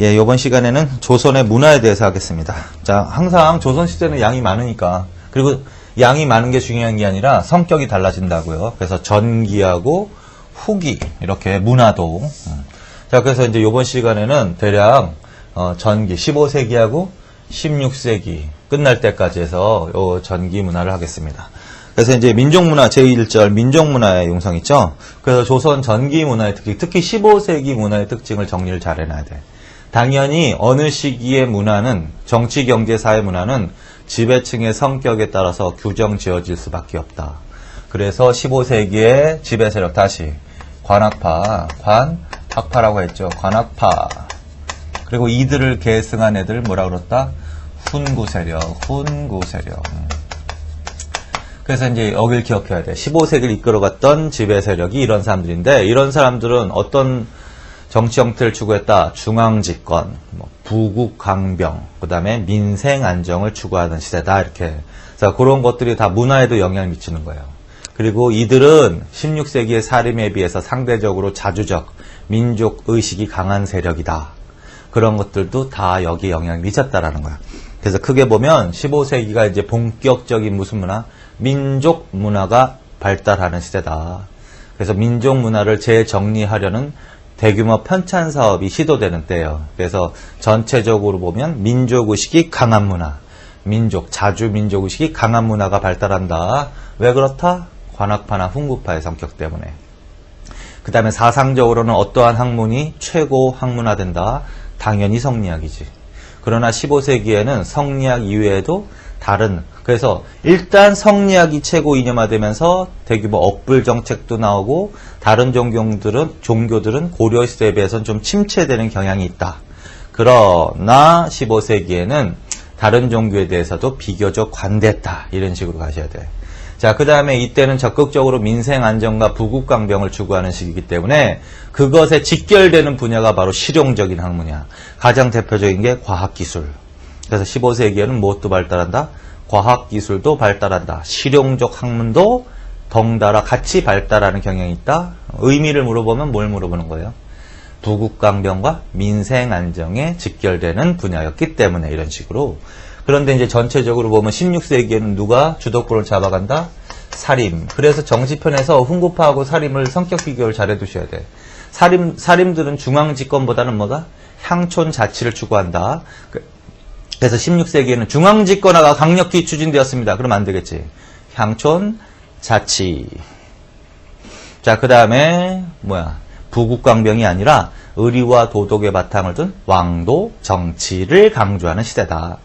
예, 이번 시간에는 조선의 문화에 대해서 하겠습니다. 자, 항상 조선시대는 양이 많으니까, 그리고 양이 많은 게 중요한 게 아니라 성격이 달라진다고요. 그래서 전기하고 후기, 이렇게 문화도. 자, 그래서 이제 이번 시간에는 대략, 전기, 15세기하고 16세기 끝날 때까지 해서 요 전기 문화를 하겠습니다. 그래서 이제 민족문화 제1절 민족문화의 용성 있죠? 그래서 조선 전기 문화의 특히 15세기 문화의 특징을 정리를 잘 해놔야 돼. 당연히 어느 시기의 문화는 정치, 경제, 사회 문화는 지배층의 성격에 따라서 규정 지어질 수밖에 없다. 그래서 15세기의 지배 세력 다시 관학파, 학파라고 했죠. 관학파. 그리고 이들을 계승한 애들 뭐라 그랬다? 훈구 세력. 그래서 이제 여길 기억해야 돼. 15세기를 이끌어갔던 지배 세력이 이런 사람들인데, 이런 사람들은 어떤 정치 형태를 추구했다. 중앙집권, 부국강병, 그 다음에 민생안정을 추구하는 시대다. 이렇게. 그래서 그런 것들이 다 문화에도 영향을 미치는 거예요. 그리고 이들은 16세기의 사림에 비해서 상대적으로 자주적, 민족의식이 강한 세력이다. 그런 것들도 다 여기에 영향을 미쳤다라는 거야. 그래서 크게 보면 15세기가 이제 본격적인 무슨 문화? 민족 문화가 발달하는 시대다. 그래서 민족 문화를 재정리하려는 대규모 편찬 사업이 시도되는 때예요. 그래서 전체적으로 보면 민족의식이 강한 문화, 자주 민족의식이 강한 문화가 발달한다. 왜 그렇다? 관학파나 훈구파의 성격 때문에. 그 다음에 사상적으로는 어떠한 학문이 최고 학문화된다? 당연히 성리학이지. 그러나 15세기에는 성리학 이외에도 그래서 일단 성리학이 최고 이념화되면서 대규모 억불 정책도 나오고 다른 종교들은 고려시대에 비해서는 좀 침체되는 경향이 있다. 그러나 15세기에는 다른 종교에 대해서도 비교적 관대했다. 이런 식으로 가셔야 돼. 자, 그 다음에 이때는 적극적으로 민생 안정과 부국강병을 추구하는 시기이기 때문에 그것에 직결되는 분야가 바로 실용적인 학문이야. 가장 대표적인 게 과학기술. 그래서 15세기에는 무엇도 발달한다? 과학기술도 발달한다. 실용적 학문도 덩달아 같이 발달하는 경향이 있다. 의미를 물어보면 뭘 물어보는 거예요? 부국강병과 민생안정에 직결되는 분야였기 때문에 이런 식으로. 그런데 이제 전체적으로 보면 16세기에는 누가 주도권을 잡아간다? 사림. 그래서 정치편에서 훈구파하고 사림을 성격 비교를 잘 해두셔야 돼. 사림들은 중앙집권보다는 뭐다? 향촌 자치를 추구한다. 그래서 16세기에는 중앙집권화가 강력히 추진되었습니다. 그러면 안 되겠지. 향촌 자치. 자, 그 다음에 부국강병이 아니라 의리와 도덕의 바탕을 둔 왕도 정치를 강조하는 시대다.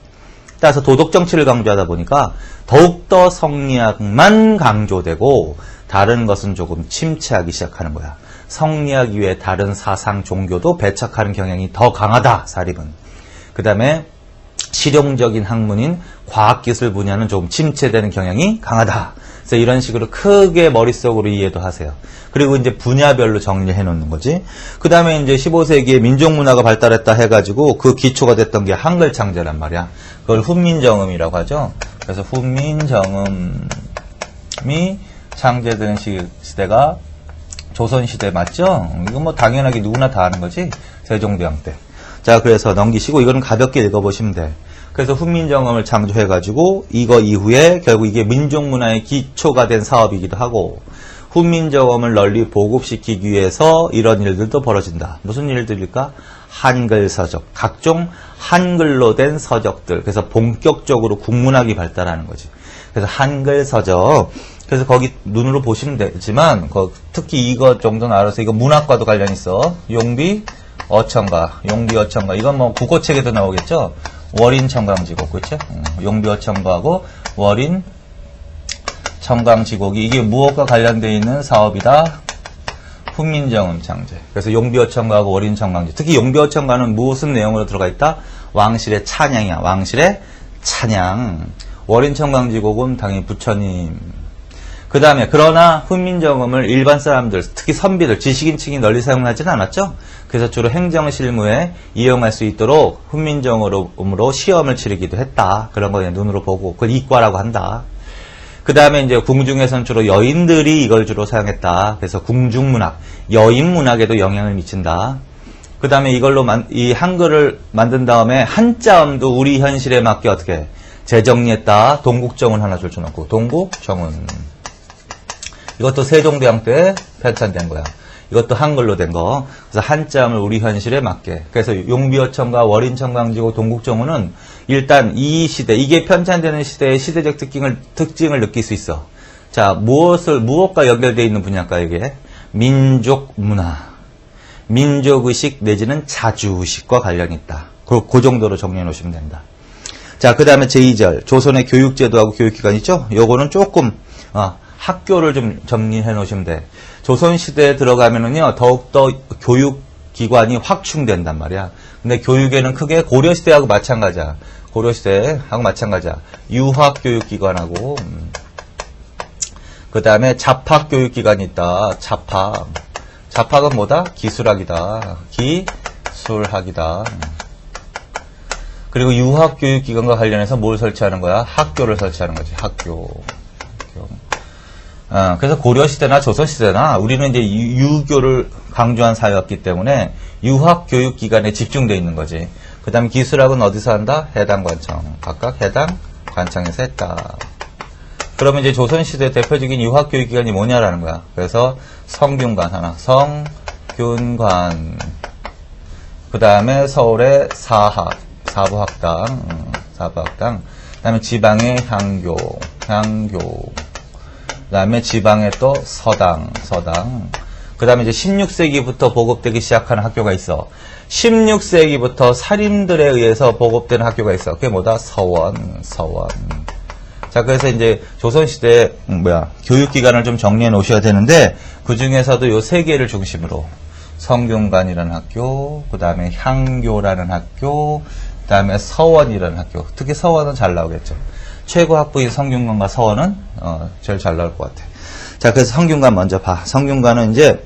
따라서 도덕 정치를 강조하다 보니까 더욱더 성리학만 강조되고 다른 것은 조금 침체하기 시작하는 거야. 성리학 이외에 다른 사상, 종교도 배척하는 경향이 더 강하다. 사립은. 그 다음에 실용적인 학문인 과학기술 분야는 좀 침체되는 경향이 강하다. 그래서 이런 식으로 크게 머릿속으로 이해도 하세요. 그리고 이제 분야별로 정리해 놓는 거지. 그 다음에 이제 15세기에 민족문화가 발달했다 해가지고 그 기초가 됐던 게 한글 창제란 말이야. 그걸 훈민정음이라고 하죠. 그래서 훈민정음이 창제되는 시대가 조선시대 맞죠? 이건 당연하게 누구나 다 아는 거지. 세종대왕 때. 자, 그래서 넘기시고 이거는 가볍게 읽어보시면 돼. 그래서 훈민정음을 창조해가지고 이거 이후에 결국 이게 민족문화의 기초가 된 사업이기도 하고 훈민정음을 널리 보급시키기 위해서 이런 일들도 벌어진다. 무슨 일들일까? 한글 서적, 각종 한글로 된 서적들. 그래서 본격적으로 국문학이 발달하는 거지. 그래서 한글 서적. 그래서 거기 눈으로 보시면 되지만 특히 이거 정도는 알아서 이거 문학과도 관련 있어. 용비 어천가. 이건 국어책에도 나오겠죠? 월인 청강지곡, 그렇죠? 용비 어천가하고 월인 청강지곡이 이게 무엇과 관련되어 있는 사업이다? 훈민정음 창제. 그래서 용비 어천가하고 월인 청강지. 특히 용비 어천가는 무슨 내용으로 들어가 있다? 왕실의 찬양이야. 왕실의 찬양. 월인 청강지곡은 당연히 부처님. 그 다음에 그러나 훈민정음을 일반 사람들, 특히 선비들, 지식인층이 널리 사용하지는 않았죠. 그래서 주로 행정실무에 이용할 수 있도록 훈민정음으로 시험을 치르기도 했다. 그런 거 그냥 눈으로 보고 그걸 이과라고 한다. 그 다음에 이제 궁중에서는 주로 여인들이 이걸 주로 사용했다. 그래서 궁중문학, 여인문학에도 영향을 미친다. 그 다음에 이걸로 이 한글을 만든 다음에 한자음도 우리 현실에 맞게 어떻게 재정리했다. 동국정은 하나 줄쳐놓고 동국정은 이것도 세종대왕 때 편찬된 거야. 이것도 한글로 된 거. 그래서 한자음을 우리 현실에 맞게. 그래서 용비어천가, 월인천강지고, 동국정은은 일단 이 시대, 이게 편찬되는 시대의 시대적 특징을 느낄 수 있어. 자, 무엇과 연결되어 있는 분야일까, 이게? 민족 문화, 민족의식 내지는 자주의식과 관련이 있다. 그 정도로 정리해 놓으시면 된다. 자, 그 다음에 제2절. 조선의 교육제도하고 교육기관 있죠? 요거는 조금, 학교를 좀 정리해 놓으시면 돼. 조선시대에 들어가면은요, 더욱더 교육기관이 확충된단 말이야. 근데 교육에는 크게 고려시대하고 마찬가지야. 고려시대하고 마찬가지야. 유학교육기관하고, 그 다음에 잡학교육기관이 있다. 잡학. 잡학은 뭐다? 기술학이다. 기술학이다. 그리고 유학교육기관과 관련해서 뭘 설치하는 거야? 학교를 설치하는 거지. 학교. 그래서 고려시대나 조선시대나 우리는 이제 유교를 강조한 사회였기 때문에 유학교육기관에 집중되어 있는 거지. 그 다음에 기술학은 어디서 한다? 해당 관청. 각각 해당 관청에서 했다. 그러면 이제 조선시대 대표적인 유학교육기관이 뭐냐라는 거야. 그래서 성균관 하나. 성균관. 그 다음에 서울의 사부학당. 사부학당. 그 다음에 지방의 향교. 그 다음에 지방에 또 서당. 그 다음에 이제 16세기부터 보급되기 시작하는 학교가 있어. 16세기부터 사림들에 의해서 보급되는 학교가 있어. 그게 뭐다? 서원. 자, 그래서 이제 조선시대, 교육기관을 좀 정리해 놓으셔야 되는데, 그 중에서도 요 세 개를 중심으로, 성균관이라는 학교, 그 다음에 향교라는 학교, 그 다음에 서원이라는 학교. 특히 서원은 잘 나오겠죠. 최고 학부인 성균관과 서원은 제일 잘 나올 것 같아. 자, 그래서 성균관 먼저 봐. 성균관은 이제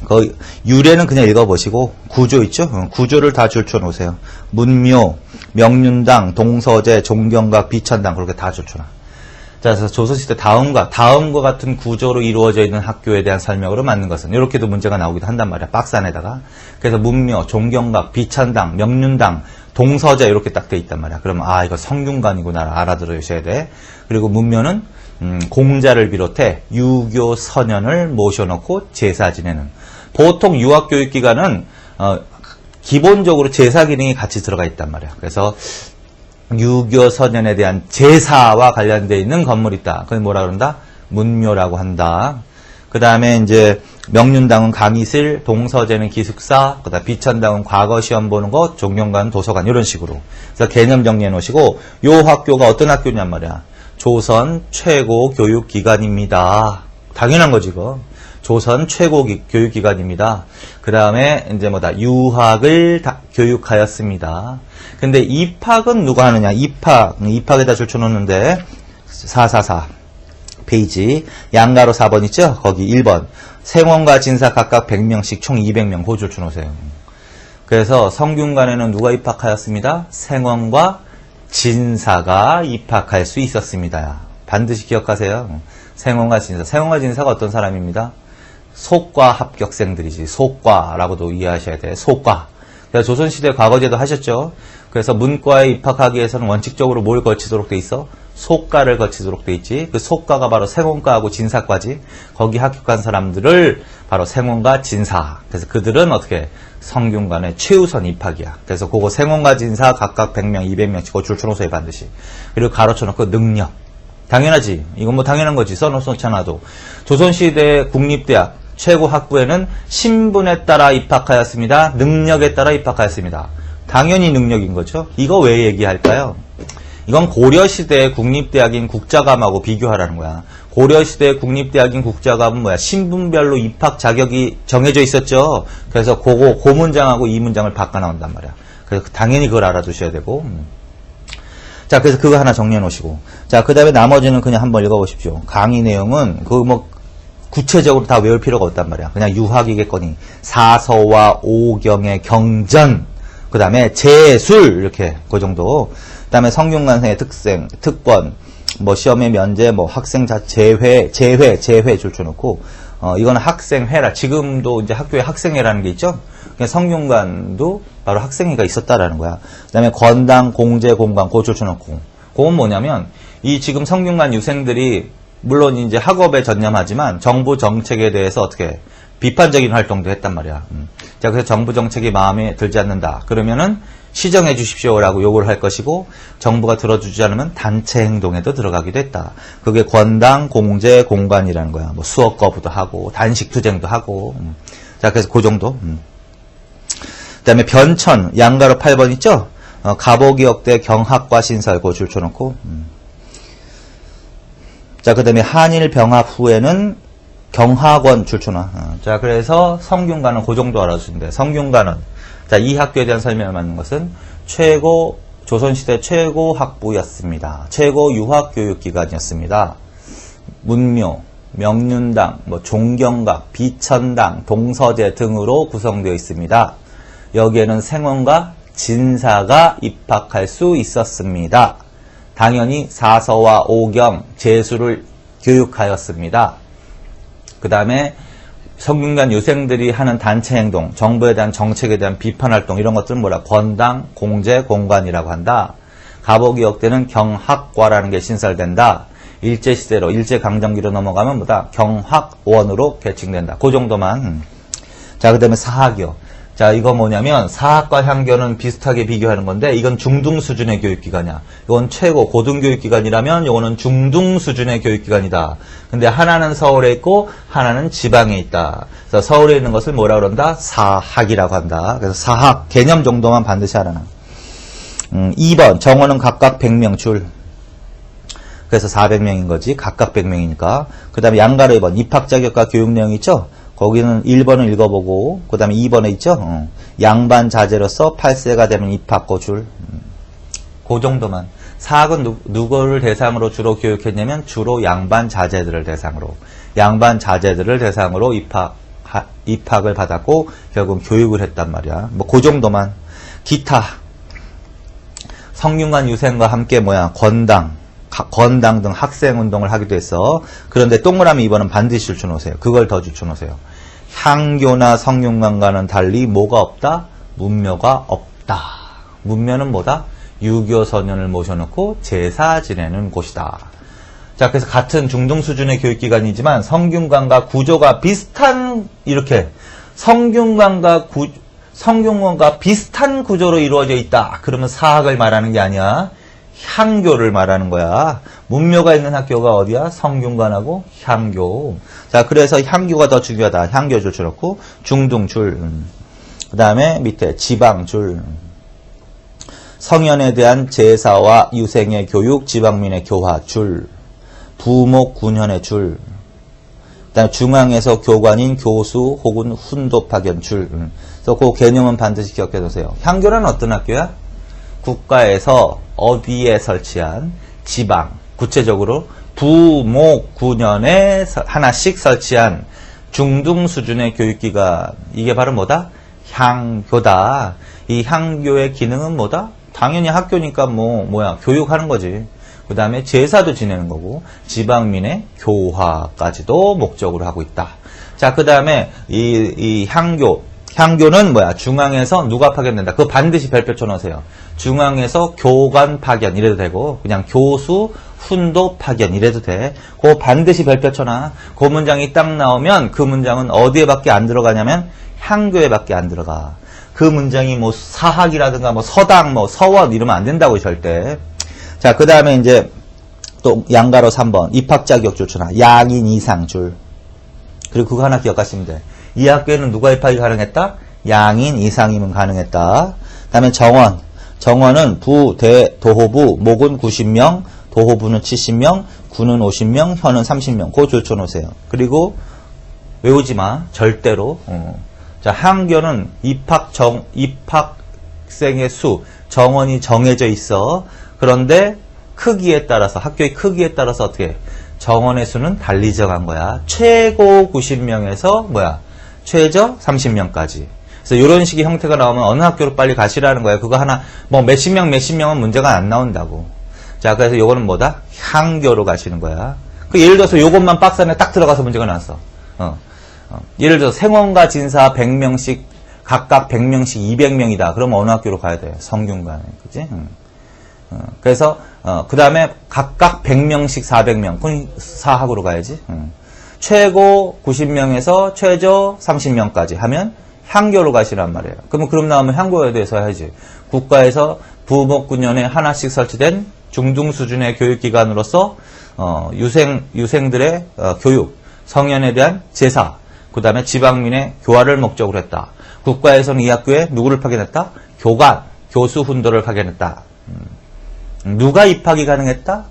그 유래는 그냥 읽어보시고 구조 있죠? 구조를 다 줄쳐 놓으세요. 문묘, 명륜당, 동서제, 종경각, 비천당 그렇게 다 줄쳐놔. 자, 그래서 조선시대 다음과 같은 구조로 이루어져 있는 학교에 대한 설명으로 맞는 것은 이렇게도 문제가 나오기도 한단 말이야. 박스 안에다가. 그래서 문묘, 종경각, 비천당, 명륜당, 동서제 이렇게 딱 돼 있단 말이야. 그러면 이거 성균관이구나 알아들으셔야 돼. 그리고 문묘는 공자를 비롯해 유교 선현을 모셔놓고 제사 지내는. 보통 유학교육기관은 기본적으로 제사 기능이 같이 들어가 있단 말이야. 그래서 유교 선현에 대한 제사와 관련되어 있는 건물이 있다. 그게 뭐라 그런다? 문묘라고 한다. 그 다음에 이제 명륜당은 강의실, 동서제는 기숙사, 그 다음 비천당은 과거 시험 보는 것, 종경관, 도서관 이런 식으로. 그래서 개념 정리해 놓으시고 요 학교가 어떤 학교냔 말이야. 조선 최고 교육기관입니다. 당연한 거지 이거. 조선 최고 교육기관입니다. 그 다음에 이제 유학을 교육하였습니다. 근데 입학은 누가 하느냐? 입학에다 줄쳐놓는데 444 페이지 양가로 4번 있죠? 거기 1번 생원과 진사 각각 100명씩 총 200명 그 줄쳐놓으세요. 그래서 성균관에는 누가 입학하였습니다? 생원과 진사가 입학할 수 있었습니다. 반드시 기억하세요. 생원과 진사가 어떤 사람입니다? 속과 합격생들이지. 속과라고도 이해하셔야 돼. 속과. 그래서 조선시대 과거제도 하셨죠. 그래서 문과에 입학하기 위해서는 원칙적으로 뭘 거치도록 돼 있어? 속과를 거치도록 돼 있지. 그 속과가 바로 생원과하고 진사과지. 거기 합격한 사람들을 바로 생원과 진사. 그래서 그들은 어떻게? 성균관의 최우선 입학이야. 그래서 그거 생원과 진사 각각 100명, 200명씩 그거 줄쳐놓으세요 반드시. 그리고 가로쳐놓고 능력. 당연하지. 이건 뭐 당연한 거지. 써놓지 않아도. 조선시대 국립대학 최고 학부에는 신분에 따라 입학하였습니다. 능력에 따라 입학하였습니다. 당연히 능력인 거죠. 이거 왜 얘기할까요? 이건 고려시대의 국립대학인 국자감하고 비교하라는 거야. 고려시대의 국립대학인 국자감은 뭐야? 신분별로 입학 자격이 정해져 있었죠. 그래서 그 문장하고 이 문장을 바꿔 나온단 말이야. 그래서 당연히 그걸 알아두셔야 되고. 자, 그래서 그거 하나 정리해 놓으시고. 자, 그 다음에 나머지는 그냥 한번 읽어보십시오. 강의 내용은 구체적으로 다 외울 필요가 없단 말이야. 그냥 유학이겠거니. 사서와 오경의 경전, 그 다음에 재술, 이렇게, 그 정도. 그 다음에 성균관생의 특생, 특권, 시험의 면제, 학생 제회 줄쳐놓고, 이거는 학생회라. 지금도 이제 학교에 학생회라는 게 있죠? 그러니까 성균관도 바로 학생회가 있었다라는 거야. 그 다음에 건당, 공제, 공관, 고출천업공. 그건 뭐냐면, 이 지금 성균관 유생들이, 물론 이제 학업에 전념하지만, 정부 정책에 대해서 어떻게, 비판적인 활동도 했단 말이야. 자, 그래서 정부 정책이 마음에 들지 않는다. 그러면은, 시정해 주십시오라고 요구를 할 것이고, 정부가 들어주지 않으면 단체 행동에도 들어가기도 했다. 그게 건당, 공제, 공관이라는 거야. 뭐 수업 거부도 하고, 단식 투쟁도 하고. 자, 그래서 그 정도. 그 다음에 변천, 양가로 8번 있죠? 가보기역대 경학과 신설, 그 줄 쳐놓고. 자, 그 다음에 한일 병합 후에는 경학원 줄 쳐놔. 자, 그래서 성균관은 그 정도 알아주시면 돼. 성균관은. 자, 이 학교에 대한 설명을 받는 것은 조선시대 최고 학부였습니다. 최고 유학교육기관이었습니다. 문묘, 명륜당, 종경각, 비천당, 동서재 등으로 구성되어 있습니다. 여기에는 생원과 진사가 입학할 수 있었습니다. 당연히 사서와 오경, 재수를 교육하였습니다. 그 다음에 성균관 유생들이 하는 단체 행동, 정부에 대한 정책에 대한 비판 활동 이런 것들은 뭐라? 건당, 공제, 공관이라고 한다. 가보기역대는 경학과라는 게 신설된다. 일제시대로, 일제강점기로 넘어가면 뭐다? 경학원으로 개칭된다. 그 정도만. 자, 그 다음에 사학이요. 자, 이거 뭐냐면 사학과 향교는 비슷하게 비교하는 건데 이건 중등 수준의 교육기관이야. 이건 최고 고등교육기관이라면 이거는 중등 수준의 교육기관이다. 근데 하나는 서울에 있고 하나는 지방에 있다. 그래서 서울에 있는 것을 뭐라 그런다? 사학이라고 한다. 그래서 사학 개념 정도만 반드시 알아놔. 2번 정원은 각각 100명 줄. 그래서 400명인 거지. 각각 100명이니까. 그 다음에 양가로 2번 입학 자격과 교육 내용이 있죠. 거기는 1번을 읽어보고 그 다음에 2번에 있죠. 양반 자제로서 8세가 되면 입학고 줄. 그 정도만. 사학은 누구를 대상으로 주로 교육했냐면 주로 양반 자제들을 대상으로. 양반 자제들을 대상으로 입학을 받았고 결국 교육을 했단 말이야. 뭐 그 정도만. 기타. 성균관 유생과 함께 건당 등 학생운동을 하기도 했어. 그런데 동그라미 2번은 반드시 줄쳐놓으세요. 그걸 더 줄쳐놓으세요. 향교나 성균관과는 달리 뭐가 없다? 문묘가 없다. 문묘는 뭐다? 유교 선현을 모셔놓고 제사 지내는 곳이다. 자, 그래서 같은 중등 수준의 교육기관이지만 성균관과 구조가 비슷한 이렇게 성균관과 비슷한 구조로 이루어져 있다. 그러면 사학을 말하는 게 아니야. 향교를 말하는 거야. 문묘가 있는 학교가 어디야? 성균관하고 향교. 자, 그래서 향교가 더 중요하다. 향교 줄 쳐놓고 중등 줄. 그 다음에 밑에 지방 줄. 성현에 대한 제사와 유생의 교육, 지방민의 교화 줄. 부목 군현의 줄. 그 다음에 중앙에서 교관인 교수 혹은 훈도 파견 줄. 그래서 그 개념은 반드시 기억해 두세요. 향교는 어떤 학교야? 국가에서 어디에 설치한 지방, 구체적으로 부목 군현에 하나씩 설치한 중등 수준의 교육기관. 이게 바로 뭐다? 향교다. 이 향교의 기능은 뭐다? 당연히 학교니까 교육하는 거지. 그 다음에 제사도 지내는 거고 지방민의 교화까지도 목적으로 하고 있다. 자, 그 다음에 이 향교는 중앙에서 누가 파견된다. 그거 반드시 별표 쳐놓으세요. 중앙에서 교관 파견 이래도 되고 그냥 교수 훈도 파견 이래도 돼. 그거 반드시 별표 쳐놔. 그 문장이 딱 나오면 그 문장은 어디에밖에 안 들어가냐면 향교에밖에 안 들어가. 그 문장이 사학이라든가 서당 서원 이러면 안 된다고 절대. 자, 그 다음에 이제 또 양가로 3번 입학 자격 줄 쳐놔. 양인 이상 줄. 그리고 그거 하나 기억하시면 돼. 이 학교에는 누가 입학이 가능했다? 양인 이상이면 가능했다. 그 다음에 정원은 부, 대, 도호부, 목은 90명, 도호부는 70명, 구는 50명, 현은 30명. 그거 줄쳐놓으세요. 그리고 외우지 마. 절대로. 자, 향교는 입학생의 수, 정원이 정해져 있어. 그런데 크기에 따라서, 학교의 크기에 따라서 어떻게 해? 정원의 수는 달리 정한 거야. 최고 90명에서 최저 30명까지. 그래서 이런 식의 형태가 나오면 어느 학교로 빨리 가시라는 거야. 그거 하나, 몇십 명은 문제가 안 나온다고. 자, 그래서 요거는 뭐다? 향교로 가시는 거야. 예를 들어서 요것만 박스 안에 딱 들어가서 문제가 나왔어. 예를 들어서 생원과 진사 100명씩 각각 100명씩 200명이다. 그러면 어느 학교로 가야 돼? 성균관에. 그치? 그래서, 그 다음에 각각 100명씩 400명. 그럼 사학으로 가야지. 최고 90명에서 최저 30명까지 하면 향교로 가시란 말이에요. 그럼 나오면 향교에 대해서 해야지. 국가에서 부목군연에 하나씩 설치된 중등 수준의 교육기관으로서 유생들의 교육, 성현에 대한 제사, 그 다음에 지방민의 교화를 목적으로 했다. 국가에서는 이 학교에 누구를 파견했다? 교관, 교수 훈도를 파견했다. 누가 입학이 가능했다?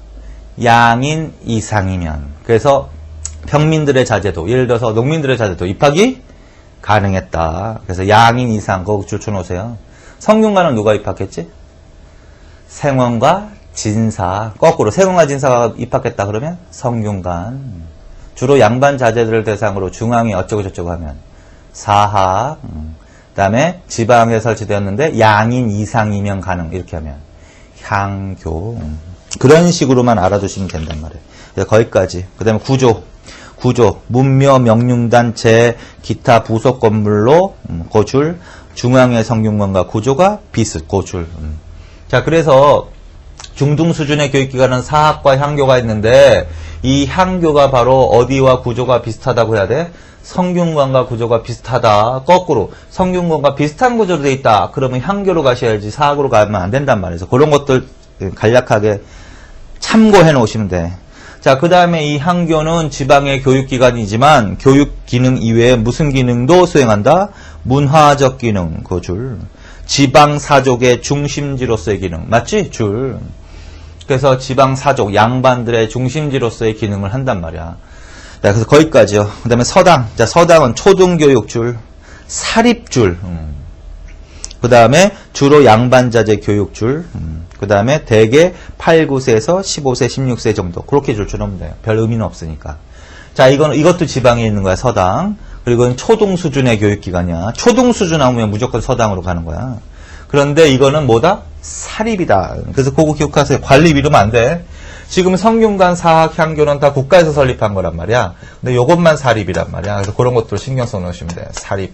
양인 이상이면. 그래서 평민들의 자제도, 예를 들어서 농민들의 자제도 입학이 가능했다. 그래서 양인 이상, 그거 줄쳐놓으세요. 성균관은 누가 입학했지? 생원과 진사. 거꾸로 생원과 진사가 입학했다 그러면 성균관. 주로 양반 자제들을 대상으로 중앙에 어쩌고 저쩌고 하면 사학. 그 다음에 지방에 설치되었는데 양인 이상이면 가능. 이렇게 하면 향교. 그런 식으로만 알아두시면 된단 말이에요. 그래서 거기까지. 그 다음에 구조, 문묘, 명륜단체, 기타 부속 건물로 고줄, 중앙의 성균관과 구조가 비슷, 고줄. 자, 그래서 중등 수준의 교육기관은 사학과 향교가 있는데 이 향교가 바로 어디와 구조가 비슷하다고 해야 돼? 성균관과 구조가 비슷하다. 거꾸로 성균관과 비슷한 구조로 돼 있다. 그러면 향교로 가셔야지 사학으로 가면 안 된단 말이에요. 그런 것들 간략하게 참고해 놓으시면 돼. 자, 그 다음에 이 향교는 지방의 교육기관이지만 교육 기능 이외에 무슨 기능도 수행한다? 문화적 기능, 그 줄. 지방 사족의 중심지로서의 기능. 맞지? 줄. 그래서 지방 사족, 양반들의 중심지로서의 기능을 한단 말이야. 자, 그래서 거기까지요. 그 다음에 서당. 자, 서당은 초등교육줄, 사립줄. 그 다음에 주로 양반자재 교육줄. 그 다음에 대개 8, 9세에서 15세, 16세 정도. 그렇게 줄쳐놓으면 돼요. 별 의미는 없으니까. 자, 이것도 지방에 있는 거야, 서당. 그리고 이건 초등 수준의 교육기관이야. 초등 수준 하면 무조건 서당으로 가는 거야. 그런데 이거는 뭐다? 사립이다. 그래서 그거 기억하세요. 관립 이러면 안 돼. 지금 성균관 사학 향교는 다 국가에서 설립한 거란 말이야. 근데 요것만 사립이란 말이야. 그래서 그런 것들 신경 써 놓으시면 돼. 사립.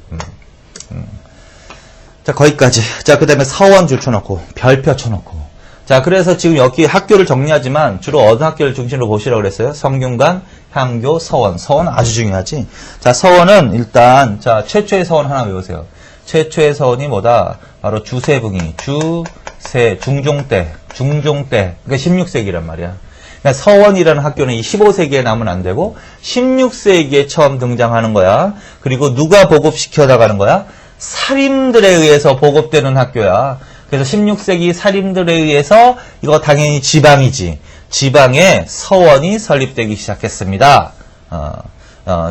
자, 거기까지. 자, 그 다음에 서원 줄 쳐놓고, 별표 쳐놓고. 자, 그래서 지금 여기 학교를 정리하지만 주로 어느 학교를 중심으로 보시라고 그랬어요? 성균관, 향교, 서원. 서원 아주 중요하지. 자, 서원은 일단, 자, 최초의 서원 하나 외우세요. 최초의 서원이 뭐다? 바로 주세붕이. 중종 때. 그러니까 16세기란 말이야. 그러니까 서원이라는 학교는 이 15세기에 나오면 안 되고, 16세기에 처음 등장하는 거야. 그리고 누가 보급시켜 나가는 거야? 사림들에 의해서 보급되는 학교야. 그래서 16세기 사림들에 의해서 이거 당연히 지방이지. 지방에 서원이 설립되기 시작했습니다.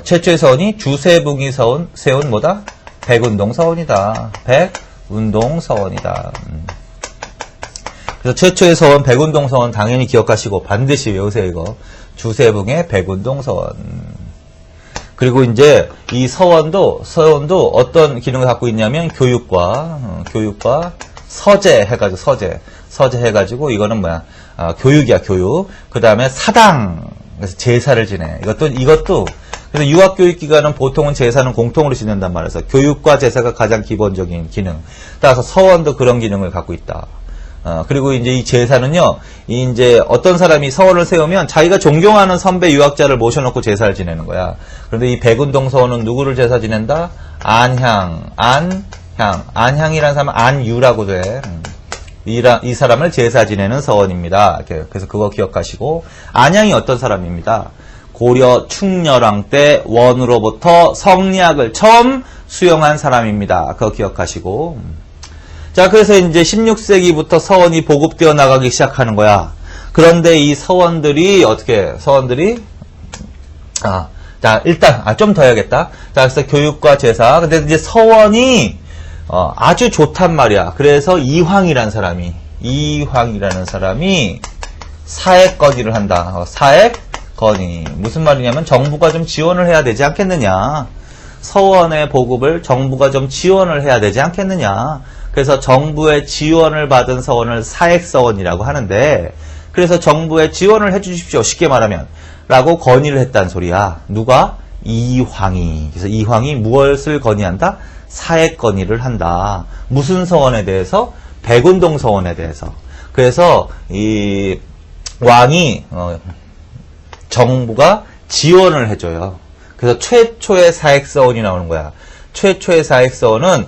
최초의 서원이 주세붕이 세운 뭐다? 백운동 서원이다. 백운동 서원이다. 그래서 최초의 서원 백운동 서원 당연히 기억하시고 반드시 외우세요 이거. 주세붕의 백운동 서원. 그리고 이제 이 서원도 어떤 기능을 갖고 있냐면 교육과 서재 해가지고 서재 해가지고 이거는 뭐야? 교육이야 교육. 그 다음에 사당. 그래서 제사를 지내. 이것도 그래서 유학교육기관은 보통은 제사는 공통으로 지낸단 말이에요. 교육과 제사가 가장 기본적인 기능. 따라서 서원도 그런 기능을 갖고 있다. 그리고 이제 이 제사는요, 이제 어떤 사람이 서원을 세우면 자기가 존경하는 선배 유학자를 모셔놓고 제사를 지내는 거야. 그런데 이 백운동 서원은 누구를 제사 지낸다? 안향이라는 사람은 안유라고 돼. 이 사람을 제사 지내는 서원입니다. 그래서 그거 기억하시고, 안향이 어떤 사람입니다? 고려 충렬왕 때 원으로부터 성리학을 처음 수용한 사람입니다. 그거 기억하시고. 자, 그래서 이제 16세기부터 서원이 보급되어 나가기 시작하는 거야. 그런데 이 서원들이 자, 일단, 좀 더 해야겠다. 자, 그래서 교육과 제사. 근데 이제 서원이, 아주 좋단 말이야. 그래서 이황이라는 사람이 사액 건의를 한다. 사액 건의. 무슨 말이냐면 정부가 좀 지원을 해야 되지 않겠느냐. 서원의 보급을 정부가 좀 지원을 해야 되지 않겠느냐. 그래서 정부의 지원을 받은 서원을 사액서원이라고 하는데, 그래서 정부의 지원을 해주십시오. 쉽게 말하면. 라고 건의를 했다는 소리야. 누가? 이황이. 그래서 이황이 무엇을 건의한다? 사액 건의를 한다. 무슨 서원에 대해서? 백운동 서원에 대해서. 그래서 이 왕이 정부가 지원을 해줘요. 그래서 최초의 사액서원이 나오는 거야. 최초의 사액서원은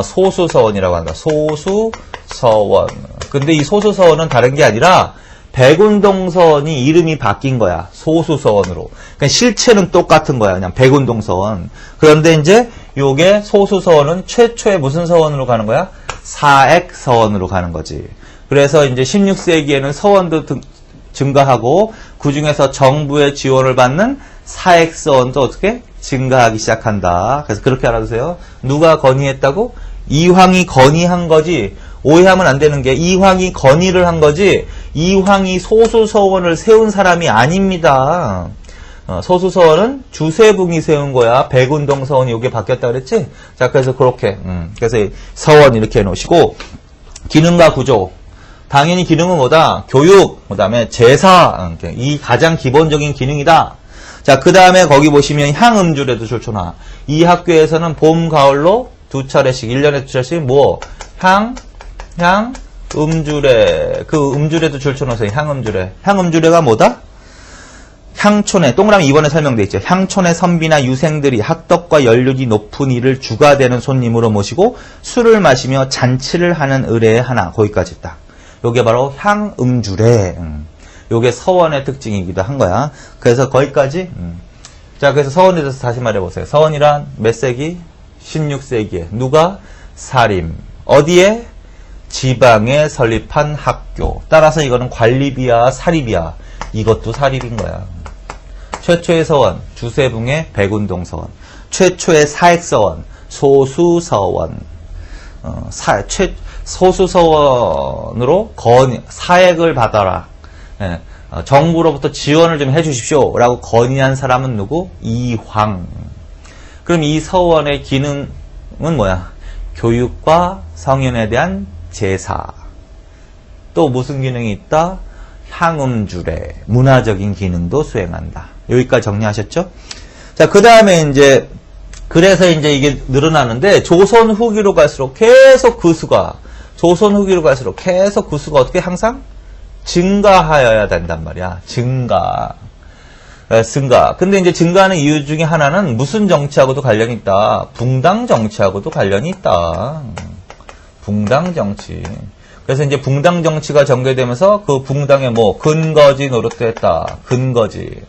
소수서원이라고 한다. 소수서원. 근데 이 소수서원은 다른 게 아니라 백운동서원이 이름이 바뀐 거야. 소수서원으로. 그러니까 실체는 똑같은 거야. 그냥 백운동서원. 그런데 이제 요게 소수서원은 최초의 무슨 서원으로 가는 거야? 사액서원으로 가는 거지. 그래서 이제 16세기에는 서원도 증가하고 그 중에서 정부의 지원을 받는 사액서원도 어떻게 증가하기 시작한다. 그래서 그렇게 알아두세요. 누가 건의했다고? 이황이 건의한 거지. 오해하면 안 되는 게 이황이 건의를 한 거지 이황이 소수서원을 세운 사람이 아닙니다. 소수서원은 주세붕이 세운 거야. 백운동서원이 여기에 바뀌었다 그랬지? 자, 그래서 그렇게 그래서 서원 이렇게 해놓으시고 기능과 구조. 당연히 기능은 뭐다? 교육, 그 다음에 제사, 이 가장 기본적인 기능이다. 자, 그 다음에 거기 보시면 향음주례도 줄쳐놔. 이 학교에서는 봄, 가을로 2차례씩, 1년에 2차례씩 뭐? 음주례. 그 음주례도 줄쳐놓으세요. 향음주례. 향음주례가 뭐다? 향촌에, 동그라미 2번에 설명되어 있죠. 향촌의 선비나 유생들이 학덕과 연륜이 높은 이를 주가 되는 손님으로 모시고 술을 마시며 잔치를 하는 의례의 하나. 거기까지 있다. 요게 바로 향음주례. 요게 서원의 특징이기도 한 거야. 그래서 거기까지. 자, 그래서 서원에 대해서 다시 말해보세요. 서원이란 몇 세기? 16세기에. 누가? 사림. 어디에? 지방에 설립한 학교. 따라서 이거는 관립이야, 사립이야. 이것도 사립인 거야. 최초의 서원, 주세붕의 백운동서원. 최초의 사액서원, 소수서원. 소수서원으로 사액을 받아라. 예, 정부로부터 지원을 좀 해주십시오. 라고 건의한 사람은 누구? 이황. 그럼 이 서원의 기능은 뭐야? 교육과 성현에 대한 제사. 또 무슨 기능이 있다? 향음주례. 문화적인 기능도 수행한다. 여기까지 정리하셨죠? 자, 그 다음에 이제 그래서 이제 이게 늘어나는데 조선 후기로 갈수록 계속 그 수가 조선 후기로 갈수록 계속 그 수가 어떻게 항상 증가하여야 된단 말이야. 증가. 근데 이제 증가하는 이유 중에 하나는 무슨 정치하고도 관련이 있다. 붕당 정치하고도 관련이 있다. 붕당 정치. 그래서 이제 붕당 정치가 전개되면서 그 붕당의 뭐 근거지 노릇도 했다. 근거지.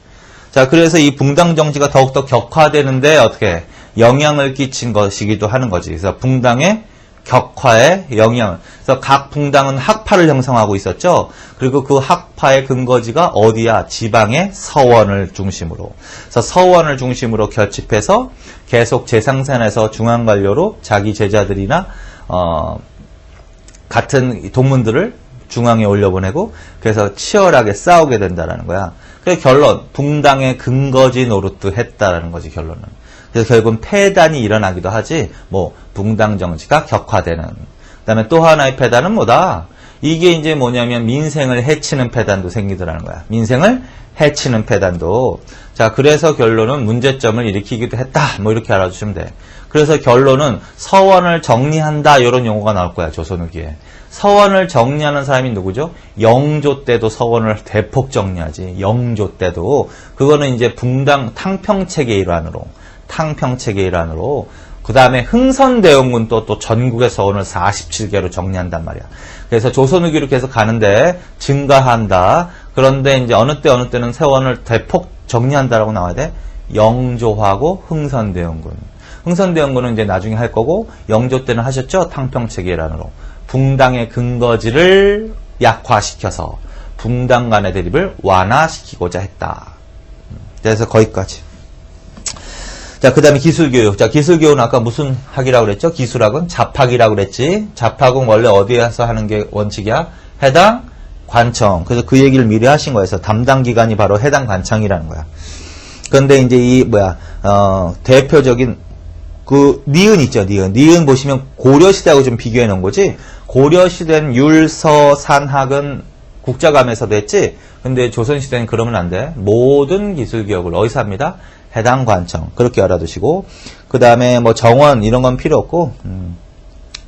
자, 그래서 이 붕당 정치가 더욱더 격화되는데 어떻게 영향을 끼친 것이기도 하는 거지. 그래서 붕당의 격화에 영향을. 그래서 각 붕당은 학파를 형성하고 있었죠. 그리고 그 학파의 근거지가 어디야? 지방의 서원을 중심으로. 그래서 서원을 중심으로 결집해서 계속 재생산해서 중앙관료로 자기 제자들이나 같은 동문들을 중앙에 올려보내고 그래서 치열하게 싸우게 된다라는 거야. 그래서 결론, 붕당의 근거지 노릇도 했다라는 거지, 결론은. 그래서 결국은 폐단이 일어나기도 하지, 뭐, 붕당 정치가 격화되는. 그 다음에 또 하나의 폐단은 뭐다? 이게 이제 뭐냐면 민생을 해치는 폐단도 생기더라는 거야. 민생을 해치는 폐단도. 자, 그래서 결론은 문제점을 일으키기도 했다. 뭐 이렇게 알아주시면 돼. 그래서 결론은 서원을 정리한다. 이런 용어가 나올 거야, 조선 후기에. 서원을 정리하는 사람이 누구죠? 영조 때도 서원을 대폭 정리하지. 영조 때도. 그거는 이제 붕당 탕평책의 일환으로. 그 다음에 흥선대원군 또 전국의 서원을 47개로 정리한단 말이야. 그래서 조선 후기로 계속 가는데 증가한다. 그런데 이제 어느 때는 서원을 대폭 정리한다라고 나와야 돼. 영조하고 흥선대원군. 흥선대원군은 이제 나중에 할 거고 영조 때는 하셨죠? 탕평책의 일환으로. 붕당의 근거지를 약화시켜서 붕당 간의 대립을 완화시키고자 했다. 그래서 거기까지. 자, 그 다음에 기술교육. 자, 기술교육은 아까 무슨 학이라고 그랬죠? 기술학은 잡학이라고 그랬지. 잡학은 원래 어디에서 하는 게 원칙이야? 해당 관청. 그래서 그 얘기를 미리 하신 거여서 담당 기관이 바로 해당 관청이라는 거야. 그런데 이제 이 대표적인 그 니은 있죠, 니은. 니은 보시면 고려시대하고 좀 비교해 놓은 거지. 고려시대는 율서, 산학은 국자감에서도 했지. 근데 조선시대는 그러면 안 돼. 모든 기술교육을 어디서 합니다? 해당 관청. 그렇게 알아두시고, 그 다음에 뭐 정원, 이런 건 필요 없고,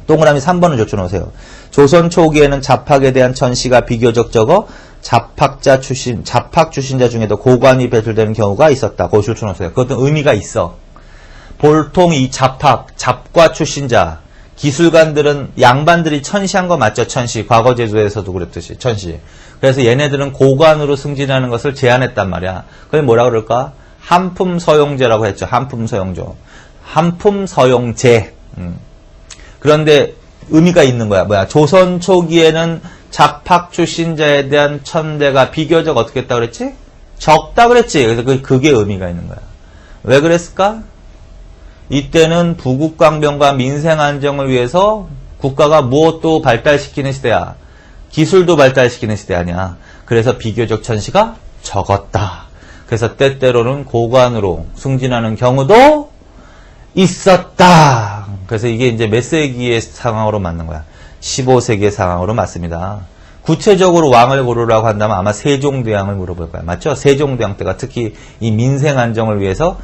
동그라미 3번을 젖혀놓으세요. 조선 초기에는 잡학에 대한 천시가 비교적 적어 잡학 출신자 중에도 고관이 배출되는 경우가 있었다. 그거 젖혀놓으세요. 그것도 의미가 있어. 보통 이 잡과 출신자, 기술관들은 양반들이 천시한 거 맞죠? 천시. 과거 제도에서도 그랬듯이 천시. 그래서 얘네들은 고관으로 승진하는 것을 제한했단 말이야. 그게 뭐라 그럴까? 한품서용제라고 했죠. 한품서용제. 그런데 의미가 있는 거야. 뭐야? 조선 초기에는 잡학 출신자에 대한 천대가 비교적 어떻게 했다 그랬지? 적다 그랬지. 그래서 그게 의미가 있는 거야. 왜 그랬을까? 이때는 부국강병과 민생안정을 위해서 국가가 무엇도 발달시키는 시대야. 기술도 발달시키는 시대 아니야. 그래서 비교적 천시가 적었다. 그래서 때때로는 고관으로 승진하는 경우도 있었다. 그래서 이게 이제 몇 세기의 상황으로 맞는 거야? 15세기의 상황으로 맞습니다. 구체적으로 왕을 고르라고 한다면 아마 세종대왕을 물어볼 거야. 맞죠? 세종대왕 때가 특히 이 민생 안정을 위해서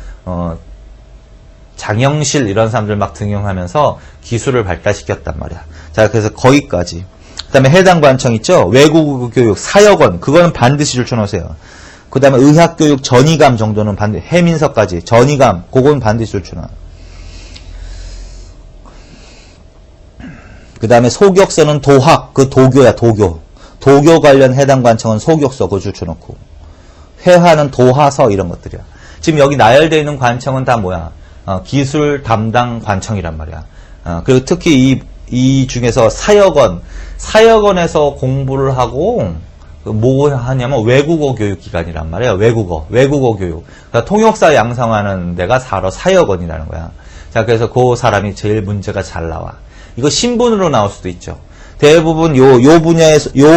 장영실 이런 사람들 막 등용하면서 기술을 발달시켰단 말이야. 자, 그래서 거기까지. 그 다음에 해당 관청 있죠? 외국어 교육, 사역원. 그거는 반드시 줄쳐놓으세요. 그 다음에 의학교육 전이감 정도는 반드시, 해민서까지. 전이감, 그건 반드시 줄쳐놔. 그 다음에 소격서는 도학, 그 도교야, 도교. 도교 관련 해당 관청은 소격서, 그거 줄쳐놓고. 회화는 도하서, 이런 것들이야. 지금 여기 나열되어 있는 관청은 다 뭐야? 기술 담당 관청이란 말이야. 그리고 특히 이 중에서 사역원에서 공부를 하고, 뭐 하냐면 외국어 교육기관이란 말이야. 외국어 교육. 그러니까 통역사 양성하는 데가 바로 사역원이라는 거야. 자, 그래서 그 사람이 제일 문제가 잘 나와. 이거 신분으로 나올 수도 있죠. 대부분 요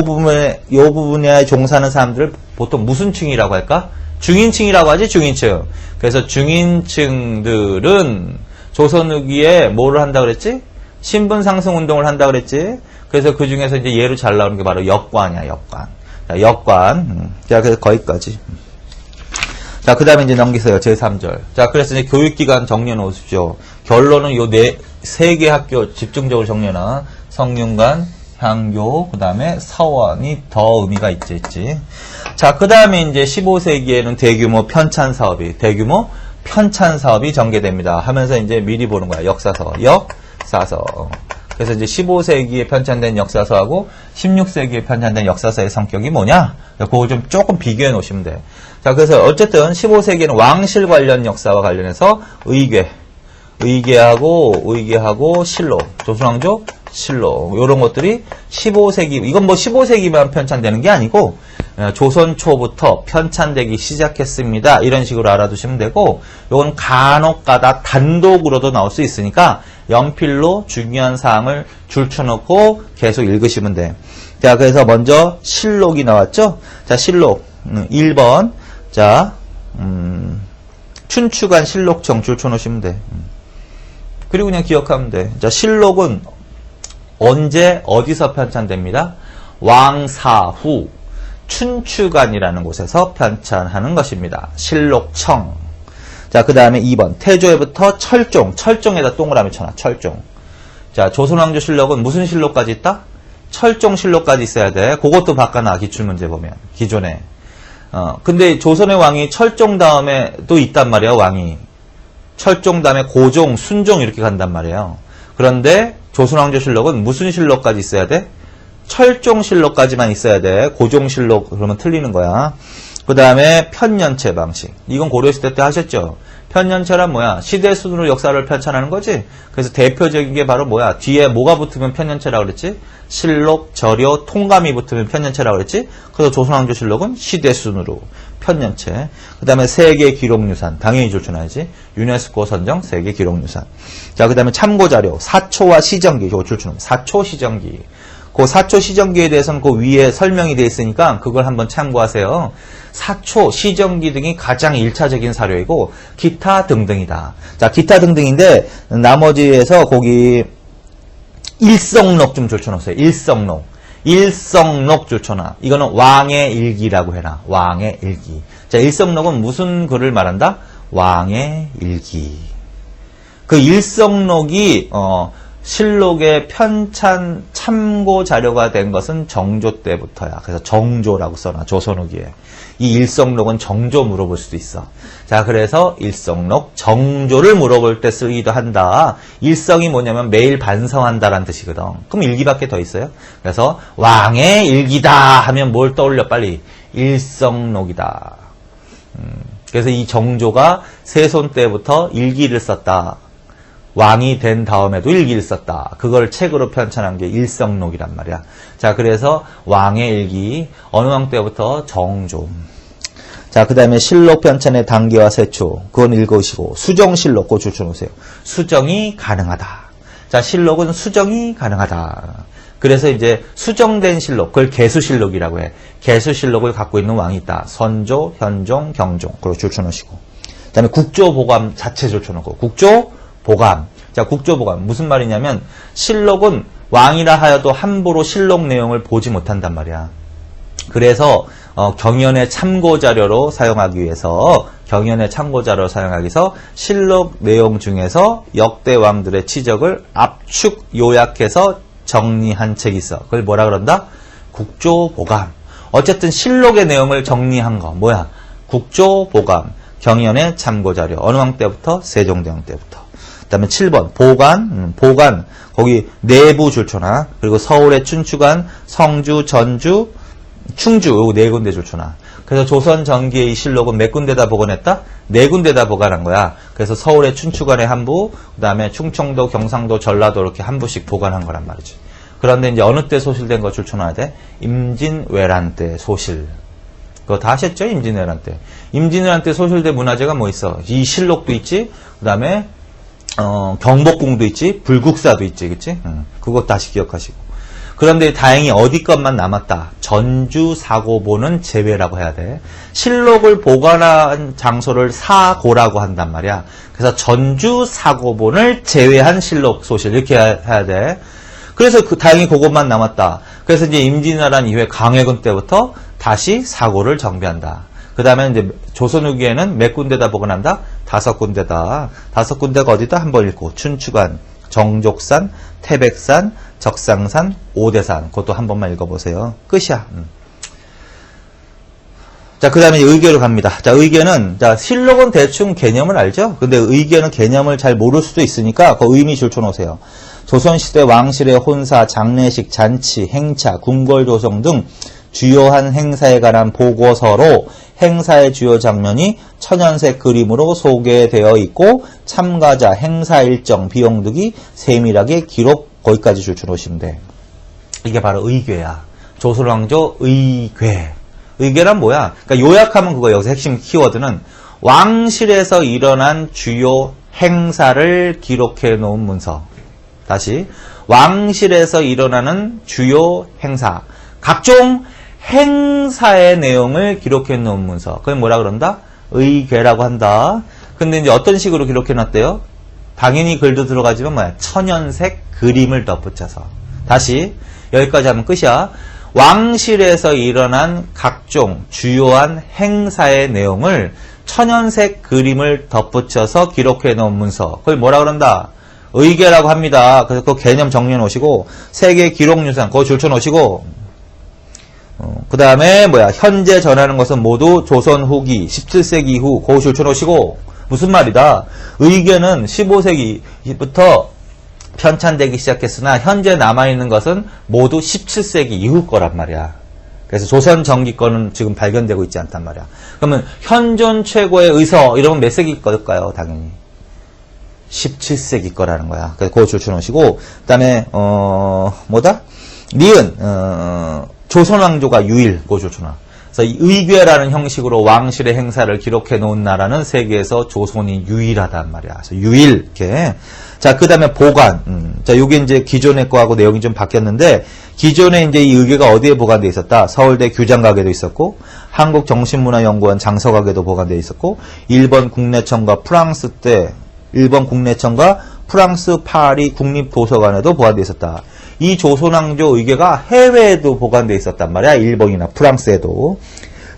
부분에 종사하는 사람들을 보통 무슨 층이라고 할까? 중인층이라고 하지, 중인층. 그래서 중인층들은 조선 후기에 뭐를 한다 그랬지? 신분 상승 운동을 한다 그랬지? 그래서 그 중에서 이제 예로 잘 나오는 게 바로 역관이야, 역관. 자, 역관. 자, 그래서 거기까지. 자, 그 다음에 이제 넘기세요. 제3절. 자, 그래서 이제 교육기관 정리해 놓으십시오. 결론은 요 세 개 학교 집중적으로 정리해놔. 성균관, 향교, 그 다음에 서원이 더 의미가 있지. 자, 그 다음에 이제 15세기에는 대규모 편찬 사업이 전개됩니다. 하면서 이제 미리 보는 거야. 역사서. 그래서 이제 15세기에 편찬된 역사서하고 16세기에 편찬된 역사서의 성격이 뭐냐? 그거 좀 조금 비교해 놓으시면 돼. 자, 그래서 어쨌든 15세기에는 왕실 관련 역사와 관련해서 의계하고 실록, 조선왕조, 실록, 요런 것들이 15세기, 이건 뭐 15세기만 편찬되는 게 아니고, 조선 초부터 편찬되기 시작했습니다. 이런 식으로 알아두시면 되고, 요건 간혹가다 단독으로도 나올 수 있으니까, 연필로 중요한 사항을 줄쳐놓고 계속 읽으시면 돼. 자, 그래서 먼저 실록이 나왔죠? 자, 실록, 1번. 자, 춘추관 실록청 줄쳐놓으시면 돼. 그리고 그냥 기억하면 돼. 자, 실록은 언제 어디서 편찬됩니다? 왕사후 춘추관이라는 곳에서 편찬하는 것입니다. 실록청. 자, 그 다음에 2번 태조에부터 철종에다 동그라미 쳐놔. 철종. 자, 조선왕조 실록은 무슨 실록까지 있다? 철종 실록까지 있어야 돼. 그것도 바꿔놔. 기출문제 보면 기존에. 근데 조선의 왕이 철종 다음에 또 있단 말이야. 왕이 철종 다음에 고종, 순종 이렇게 간단 말이에요. 그런데 조선왕조실록은 무슨 실록까지 있어야 돼? 철종실록까지만 있어야 돼. 고종실록 그러면 틀리는 거야. 그 다음에 편년체 방식. 이건 고려시대 때 하셨죠? 편년체란 뭐야? 시대 순으로 역사를 편찬하는 거지? 그래서 대표적인 게 바로 뭐야? 뒤에 뭐가 붙으면 편년체라고 그랬지? 실록, 절요, 통감이 붙으면 편년체라고 그랬지? 그래서 조선왕조실록은 시대 순으로 편년체. 그 다음에 세계 기록유산. 당연히 줄쳐놔야지. 유네스코 선정 세계 기록유산. 자, 그 다음에 참고자료. 사초와 시정기. 이거 줄쳐놓으면. 사초 시정기. 그 사초 시정기에 대해서는 그 위에 설명이 되어 있으니까 그걸 한번 참고하세요. 사초, 시정기 등이 가장 1차적인 사료이고 기타 등등이다. 자, 기타 등등인데 나머지에서 거기 일성록 좀 줄쳐놓으세요. 일성록 줄쳐놔. 이거는 왕의 일기라고 해놔. 왕의 일기. 자, 일성록은 무슨 글을 말한다? 왕의 일기. 그 일성록이 실록의 편찬 참고 자료가 된 것은 정조 때부터야. 그래서 정조라고 써놔. 조선 후기에. 이 일성록은 정조 물어볼 수도 있어. 자, 그래서 일성록 정조를 물어볼 때 쓰기도 한다. 일성이 뭐냐면 매일 반성한다라는 뜻이거든. 그럼 일기밖에 더 있어요? 그래서 왕의 일기다 하면 뭘 떠올려 빨리? 일성록이다. 그래서 이 정조가 세손 때부터 일기를 썼다. 왕이 된 다음에도 일기를 썼다. 그걸 책으로 편찬한 게 일성록이란 말이야. 자, 그래서 왕의 일기 어느 왕 때부터 정조. 자, 그 다음에 실록 편찬의 단계와 세초. 그건 읽으시고 수정실록 그거 줄쳐놓으세요. 수정이 가능하다. 자, 실록은 수정이 가능하다. 그래서 이제 수정된 실록, 그걸 개수실록이라고 해. 개수실록을 갖고 있는 왕이 있다. 선조, 현종, 경종. 그걸 줄쳐놓으시고. 그 다음에 국조보감 자체 줄쳐놓고. 국조보감. 자, 국조보감. 무슨 말이냐면 실록은 왕이라 하여도 함부로 실록 내용을 보지 못한단 말이야. 그래서 경연의 참고자료로 사용하기 위해서 실록 내용 중에서 역대 왕들의 치적을 압축 요약해서 정리한 책이 있어. 그걸 뭐라 그런다? 국조보감. 어쨌든 실록의 내용을 정리한 거 뭐야? 국조보감. 경연의 참고자료. 어느 왕 때부터? 세종대왕 때부터. 그 다음에 7번 보관. 보관. 거기 내부 줄쳐놔. 그리고 서울의 춘추관, 성주, 전주, 충주 요거 네 군데 줄쳐놔. 그래서 조선 전기의 이 실록은 몇 군데다 보관했다? 네 군데다 보관한 거야. 그래서 서울의 춘추관에 한 부, 그 다음에 충청도, 경상도, 전라도 이렇게 한 부씩 보관한 거란 말이지. 그런데 이제 어느 때 소실된 거 줄쳐놔야 돼? 임진왜란 때 소실. 그거 다 아셨죠? 임진왜란 때. 임진왜란 때 소실된 문화재가 뭐 있어? 이 실록도 있지, 그 다음에 경복궁도 있지, 불국사도 있지, 그치? 그거 다시 기억하시고. 그런데 다행히 어디 것만 남았다. 전주 사고보는 제외라고 해야 돼. 실록을 보관한 장소를 사고라고 한단 말이야. 그래서 전주 사고본을 제외한 실록 소실 이렇게 해야 돼. 그래서 다행히 그것만 남았다. 그래서 이제 임진왜란 이후에 강해군 때부터 다시 사고를 정비한다. 그 다음에 이제 조선 후기에는 몇 군데다 보관한다? 5군데다. 5군데가 어디다? 한번 읽고. 춘추관, 정족산, 태백산, 적상산, 오대산. 그것도 한 번만 읽어보세요. 끝이야. 자, 그 다음에 의궤로 갑니다. 자, 의궤는, 자, 실록은 대충 개념을 알죠? 근데 의궤는 개념을 잘 모를 수도 있으니까 그 의미 줄쳐놓으세요. 조선시대 왕실의 혼사, 장례식, 잔치, 행차, 궁궐 조성 등 주요한 행사에 관한 보고서로 행사의 주요 장면이 천연색 그림으로 소개되어 있고 참가자, 행사 일정, 비용 등이 세밀하게 기록 거기까지 줄쳐놓으시면 돼. 이게 바로 의궤야. 조선왕조 의궤. 의궤란 뭐야? 그러니까 요약하면 그거 여기서 핵심 키워드는 왕실에서 일어난 주요 행사를 기록해 놓은 문서. 다시 왕실에서 일어나는 주요 행사. 각종 행사의 내용을 기록해 놓은 문서. 그게 뭐라 그런다? 의궤라고 한다. 근데 이제 어떤 식으로 기록해 놨대요? 당연히 글도 들어가지만 뭐야? 천연색 그림을 덧붙여서. 다시 여기까지 하면 끝이야. 왕실에서 일어난 각종 주요한 행사의 내용을 천연색 그림을 덧붙여서 기록해 놓은 문서. 그걸 뭐라 그런다? 의궤라고 합니다. 그래서 그 개념 정리해 놓으시고 세계 기록유산 그거 줄쳐 놓으시고 그 다음에 뭐야? 현재 전하는 것은 모두 조선 후기 17세기 이후 그거 줄쳐 놓으시고 무슨 말이다? 의궤는 15세기부터 편찬되기 시작했으나 현재 남아있는 것은 모두 17세기 이후 거란 말이야. 그래서 조선 전기 거는 지금 발견되고 있지 않단 말이야. 그러면 현존 최고의 의서 이러면 몇 세기 걸까요? 당연히 17세기 거라는 거야. 그래서 그거 줄쳐놓으시고 그 다음에 뭐다? 니은 조선왕조가 유일 그거 줄쳐놔. 그래서 이 의궤라는 형식으로 왕실의 행사를 기록해 놓은 나라는 세계에서 조선이 유일하단 말이야. 그래서 유일 이렇게. 자, 그 다음에 보관. 자, 요게 이제 기존의 거하고 내용이 좀 바뀌었는데, 기존에 이제 이 의궤가 어디에 보관되어 있었다? 서울대 규장각에도 있었고, 한국정신문화연구원 장서각에도 보관되어 있었고, 일본 국내청과 프랑스 파리 국립도서관에도 보관되어 있었다. 이 조선왕조 의궤가 해외에도 보관되어 있었단 말이야. 일본이나 프랑스에도.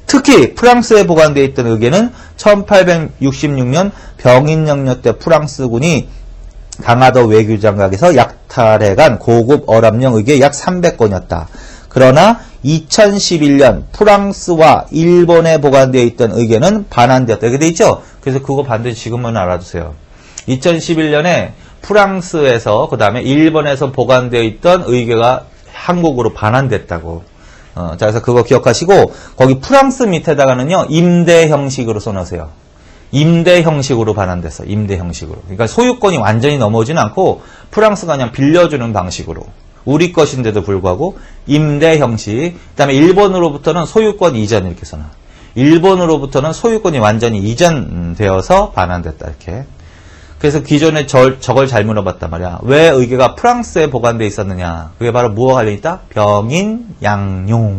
특히 프랑스에 보관되어 있던 의궤는 1866년 병인영려 때 프랑스군이 강화도 외교장각에서 약탈해간 고급 어람용 의궤 약 300건이었다. 그러나 2011년 프랑스와 일본에 보관되어 있던 의궤는 반환되었다. 이렇게 돼 있죠? 그래서 그거 반드시 지금은 알아두세요. 2011년에 프랑스에서 그 다음에 일본에서 보관되어 있던 의궤가 한국으로 반환됐다고. 자, 그래서 그거 기억하시고 거기 프랑스 밑에다가는요 임대 형식으로 써놓으세요. 임대 형식으로 반환됐어. 임대 형식으로. 그러니까 소유권이 완전히 넘어오지는 않고 프랑스가 그냥 빌려주는 방식으로. 우리 것인데도 불구하고 임대 형식. 그다음에 일본으로부터는 소유권 이전 이렇게 써놔. 일본으로부터는 소유권이 완전히 이전되어서 반환됐다 이렇게. 그래서 기존에 저걸 잘 물어봤단 말이야. 왜 의궤가 프랑스에 보관돼 있었느냐. 그게 바로 뭐와 관련있다? 병인양요.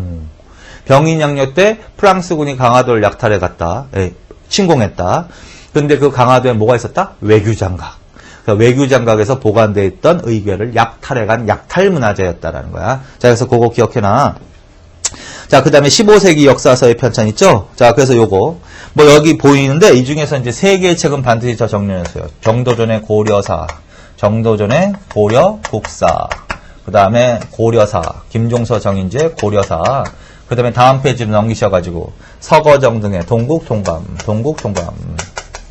병인양요 때 프랑스군이 강화도를 약탈해 갔다. 침공했다. 근데 그 강화도에 뭐가 있었다? 외교장각. 외교장각에서 보관되어 있던 의궤를 약탈해 간 약탈문화재였다라는 거야. 자, 그래서 그거 기억해놔. 자, 그 다음에 15세기 역사서의 편찬 있죠? 자, 그래서 요거. 뭐 여기 보이는데 이 중에서 이제 세 개의 책은 반드시 저 정리했어요. 정도전의 고려사, 정도전의 고려국사, 그 다음에 고려사, 김종서 정인재 고려사, 그 다음에 다음 페이지로 넘기셔가지고 서거정 등의 동국통감.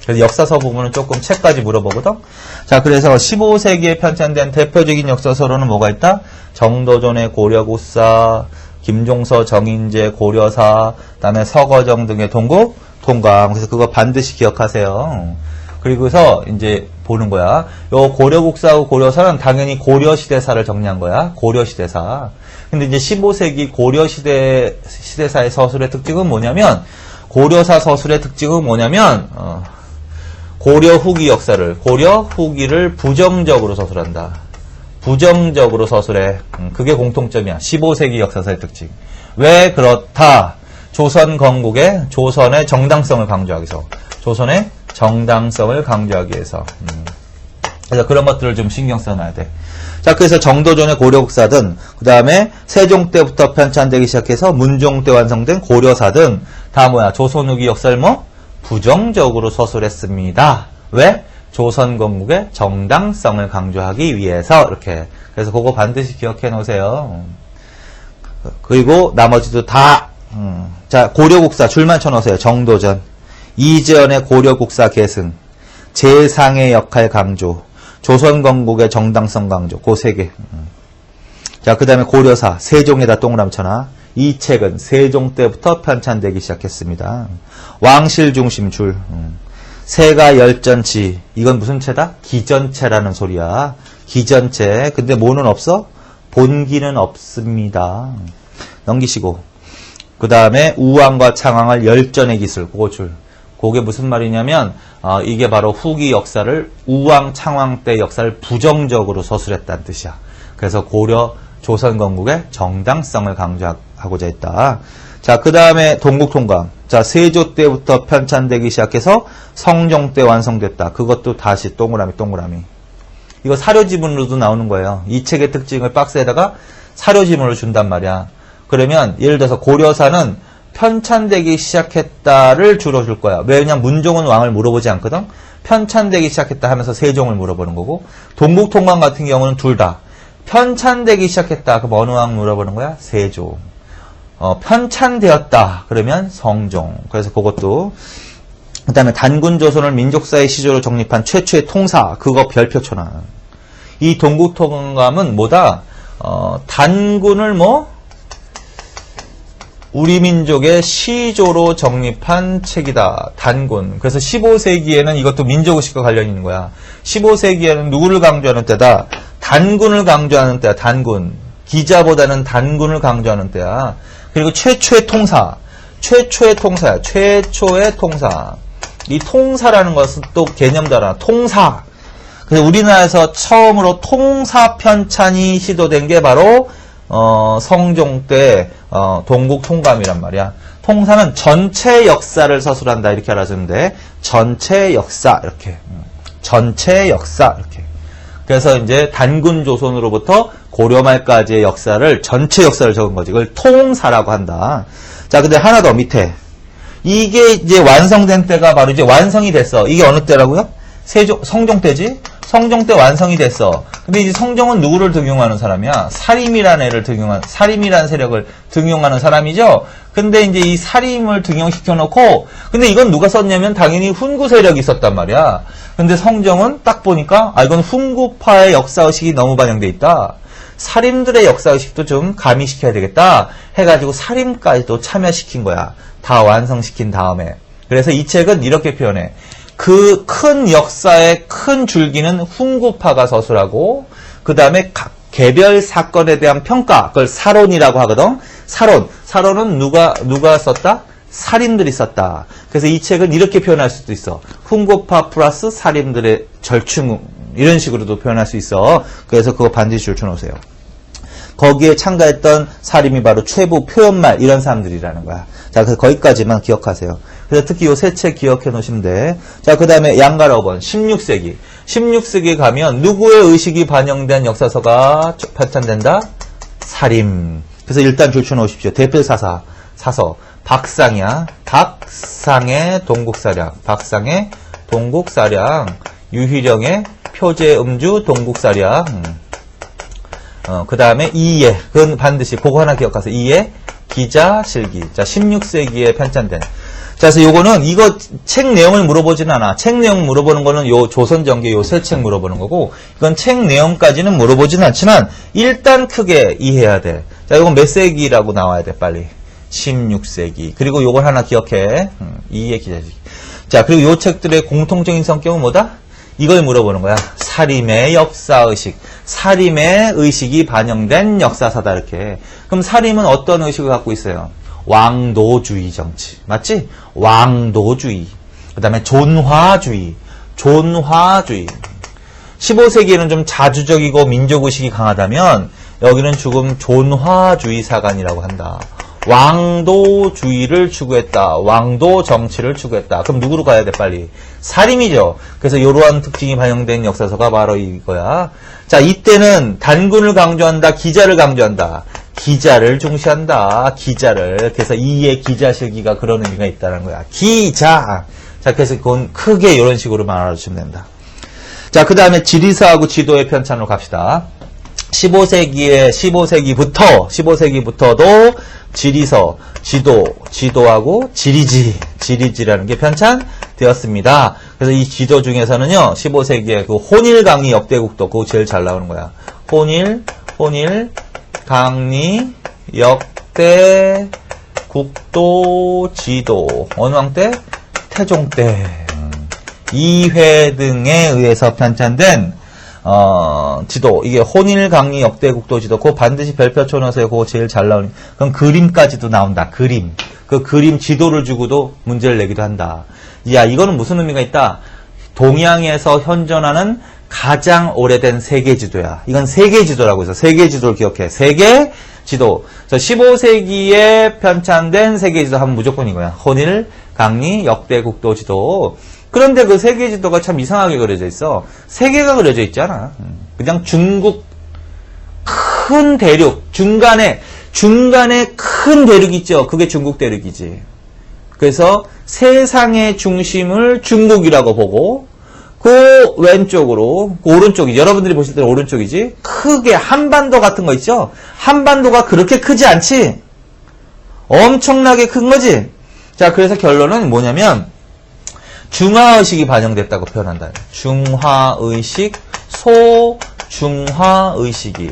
그래서 역사서 부분은 조금 책까지 물어보거든. 자, 그래서 15세기에 편찬된 대표적인 역사서로는 뭐가 있다? 정도전의 고려국사, 김종서 정인재 고려사, 그다음에 서거정 등의 동국통감. 그래서 그거 반드시 기억하세요. 그리고서 이제 보는 거야. 요 고려국사하고 고려사는 당연히 고려시대사를 정리한 거야. 고려시대사. 근데 이제 15세기 고려시대사의 서술의 특징은 뭐냐면, 고려사 서술의 특징은 뭐냐면, 고려 후기 역사를, 고려 후기를 부정적으로 서술한다. 부정적으로 서술해. 그게 공통점이야. 15세기 역사서의 특징. 왜 그렇다? 조선 건국의 조선의 정당성을 강조하기 위해서. 조선의 정당성을 강조하기 위해서. 그래서 그런 것들을 좀 신경 써놔야 돼. 자, 그래서 정도전의 고려국사든, 그 다음에 세종 때부터 편찬되기 시작해서 문종 때 완성된 고려사든, 다 뭐야? 조선 후기 역사를 뭐? 부정적으로 서술했습니다. 왜? 조선 건국의 정당성을 강조하기 위해서 이렇게. 그래서 그거 반드시 기억해 놓으세요. 그리고 나머지도 다 자, 고려국사 줄만 쳐놓으세요. 정도전, 이재현의 고려국사 계승, 재상의 역할 강조, 조선 건국의 정당성 강조, 그 세 개. 자, 그 다음에 고려사, 세종에다 동그라미 쳐놔. 이 책은 세종 때부터 편찬되기 시작했습니다. 왕실 중심 줄. 세가 열전치. 이건 무슨 체다? 기전체라는 소리야. 기전체. 근데 뭐는 없어? 본기는 없습니다. 넘기시고. 그 다음에 우왕과 창왕을 열전의 기술. 그거 줄. 그게 무슨 말이냐면 이게 바로 후기 역사를 우왕, 창왕 때 역사를 부정적으로 서술했다는 뜻이야. 그래서 고려 조선 건국의 정당성을 강조하고자 했다. 자, 그 다음에 동국통감. 자, 세조 때부터 편찬되기 시작해서 성종 때 완성됐다. 그것도 다시 동그라미. 이거 사료지문으로도 나오는 거예요. 이 책의 특징을 박스에다가 사료지문을 준단 말이야. 그러면 예를 들어서 고려사는 편찬되기 시작했다를 주로 줄 거야. 왜냐면 문종은 왕을 물어보지 않거든. 편찬되기 시작했다 하면서 세종을 물어보는 거고, 동국통감 같은 경우는 둘 다 편찬되기 시작했다. 그럼 어느 왕 물어보는 거야? 세종. 편찬되었다. 그러면 성종. 그래서 그것도. 그 다음에 단군조선을 민족사의 시조로 정립한 최초의 통사. 그거 별표 쳐놔. 이 동국통감은 뭐다? 단군을 우리 민족의 시조로 정립한 책이다. 단군. 그래서 15세기에는 이것도 민족의식과 관련이 있는 거야. 15세기에는 누구를 강조하는 때다? 단군을 강조하는 때야. 단군. 기자보다는 단군을 강조하는 때야. 그리고 최초의 통사. 최초의 통사야. 최초의 통사. 이 통사라는 것은 또 개념도 알아. 통사. 그래서 우리나라에서 처음으로 통사 편찬이 시도된 게 바로 성종 때 동국통감이란 말이야. 통사는 전체 역사를 서술한다 이렇게 알아주는데 전체 역사 이렇게. 전체 역사 이렇게. 그래서 이제 단군 조선으로부터 고려말까지의 역사를 전체 역사를 적은 거지. 이걸 통사라고 한다. 자, 근데 하나 더 밑에 이게 이제 완성된 때가 바로 이제 완성이 됐어. 이게 어느 때라고요? 성종 때지? 성종 때 완성이 됐어. 근데 이제 성종은 누구를 등용하는 사람이야? 사림이라는 사림이라는 세력을 등용하는 사람이죠? 근데 이제 이 사림을 등용시켜 놓고, 근데 이건 누가 썼냐면 당연히 훈구 세력이 썼단 말이야. 근데 성종은 딱 보니까, 이건 훈구파의 역사의식이 너무 반영돼 있다. 사림들의 역사의식도 좀 가미시켜야 되겠다. 해가지고 사림까지도 참여시킨 거야. 다 완성시킨 다음에. 그래서 이 책은 이렇게 표현해. 그 큰 역사의 큰 줄기는 훈구파가 서술하고, 그 다음에 각 개별 사건에 대한 평가, 그걸 사론이라고 하거든. 사론은 누가 썼다? 사림들이 썼다. 그래서 이 책은 이렇게 표현할 수도 있어. 훈구파 플러스 사림들의 절충, 이런 식으로도 표현할 수 있어. 그래서 그거 반드시 줄쳐놓으세요. 거기에 참가했던 사림이 바로 최부, 표현말 이런 사람들이라는 거야. 자, 그래서 거기까지만 기억하세요. 그래서 특히 요 세 책 기억해 놓으시면 돼. 자, 그 다음에 양가라오번 16세기. 16세기 가면 누구의 의식이 반영된 역사서가 편찬된다? 사림. 그래서 일단 줄쳐 놓으십시오. 대표 사서 박상이야. 박상의 동국사량. 박상의 동국사량. 유희령의 표제음주 동국사량. 그 다음에 이예. 그건 반드시 그거 하나 기억하세요. 이예 기자실기. 자, 16세기에 편찬된. 자, 그래서 요거는 이거 책 내용을 물어보지는 않아. 책 내용 물어보는 거는 요 조선전기 요 세 책 물어보는 거고, 이건 책 내용까지는 물어보지는 않지만 일단 크게 이해해야 돼. 자, 요건 몇 세기라고 나와야 돼, 빨리. 16세기. 그리고 요걸 하나 기억해. 이예 기자실기. 자, 그리고 요 책들의 공통적인 성격은 뭐다? 이걸 물어보는 거야. 사림의 역사의식. 사림의 의식이 반영된 역사사다, 이렇게. 그럼 사림은 어떤 의식을 갖고 있어요? 왕도주의 정치. 맞지? 왕도주의. 그 다음에 존화주의. 15세기에는 좀 자주적이고 민족의식이 강하다면 여기는 조금 존화주의 사관이라고 한다. 왕도주의를 추구했다. 왕도 정치를 추구했다. 그럼 누구로 가야 돼, 빨리? 사림이죠. 그래서 이러한 특징이 반영된 역사서가 바로 이거야. 자, 이때는 단군을 강조한다. 기자를 강조한다. 기자를 중시한다. 기자를. 그래서 이의 기자실기가 그런 의미가 있다는 거야. 기자. 자, 그래서 그건 크게 이런 식으로만 알아주시면 된다. 자, 그 다음에 지리사하고 지도의 편찬으로 갑시다. 15세기부터도 지리서, 지도하고 지리지라는 게 편찬되었습니다. 그래서 이 지도 중에서는요, 15세기에 그 혼일강리 역대국도 그거 제일 잘 나오는 거야. 혼일강리 역대국도 지도. 어느 왕 때? 태종 때. 2회 등에 의해서 편찬된 지도. 이게 혼일강리 역대국도 지도. 그거 반드시 별표 쳐놓으세요. 그거 제일 잘 나오는. 그럼 그림까지도 나온다. 그림. 그 그림 지도를 주고도 문제를 내기도 한다. 야, 이거는 무슨 의미가 있다? 동양에서 현존하는 가장 오래된 세계 지도야. 이건 세계 지도라고 해서 세계 지도를 기억해. 세계 지도. 15세기에 편찬된 세계 지도 하면 무조건 이거야. 혼일강리 역대국도 지도. 그런데 그 세계 지도가 참 이상하게 그려져 있어. 세 개가 그려져 있잖아. 그냥 중국 큰 대륙, 중간에 큰 대륙 있죠. 그게 중국 대륙이지. 그래서 세상의 중심을 중국이라고 보고, 그 왼쪽으로, 그 오른쪽이지. 여러분들이 보실 때는 오른쪽이지. 크게 한반도 같은 거 있죠. 한반도가 그렇게 크지 않지. 엄청나게 큰 거지. 자, 그래서 결론은 뭐냐면 중화의식이 반영됐다고 표현한다. 중화의식, 소중화의식이.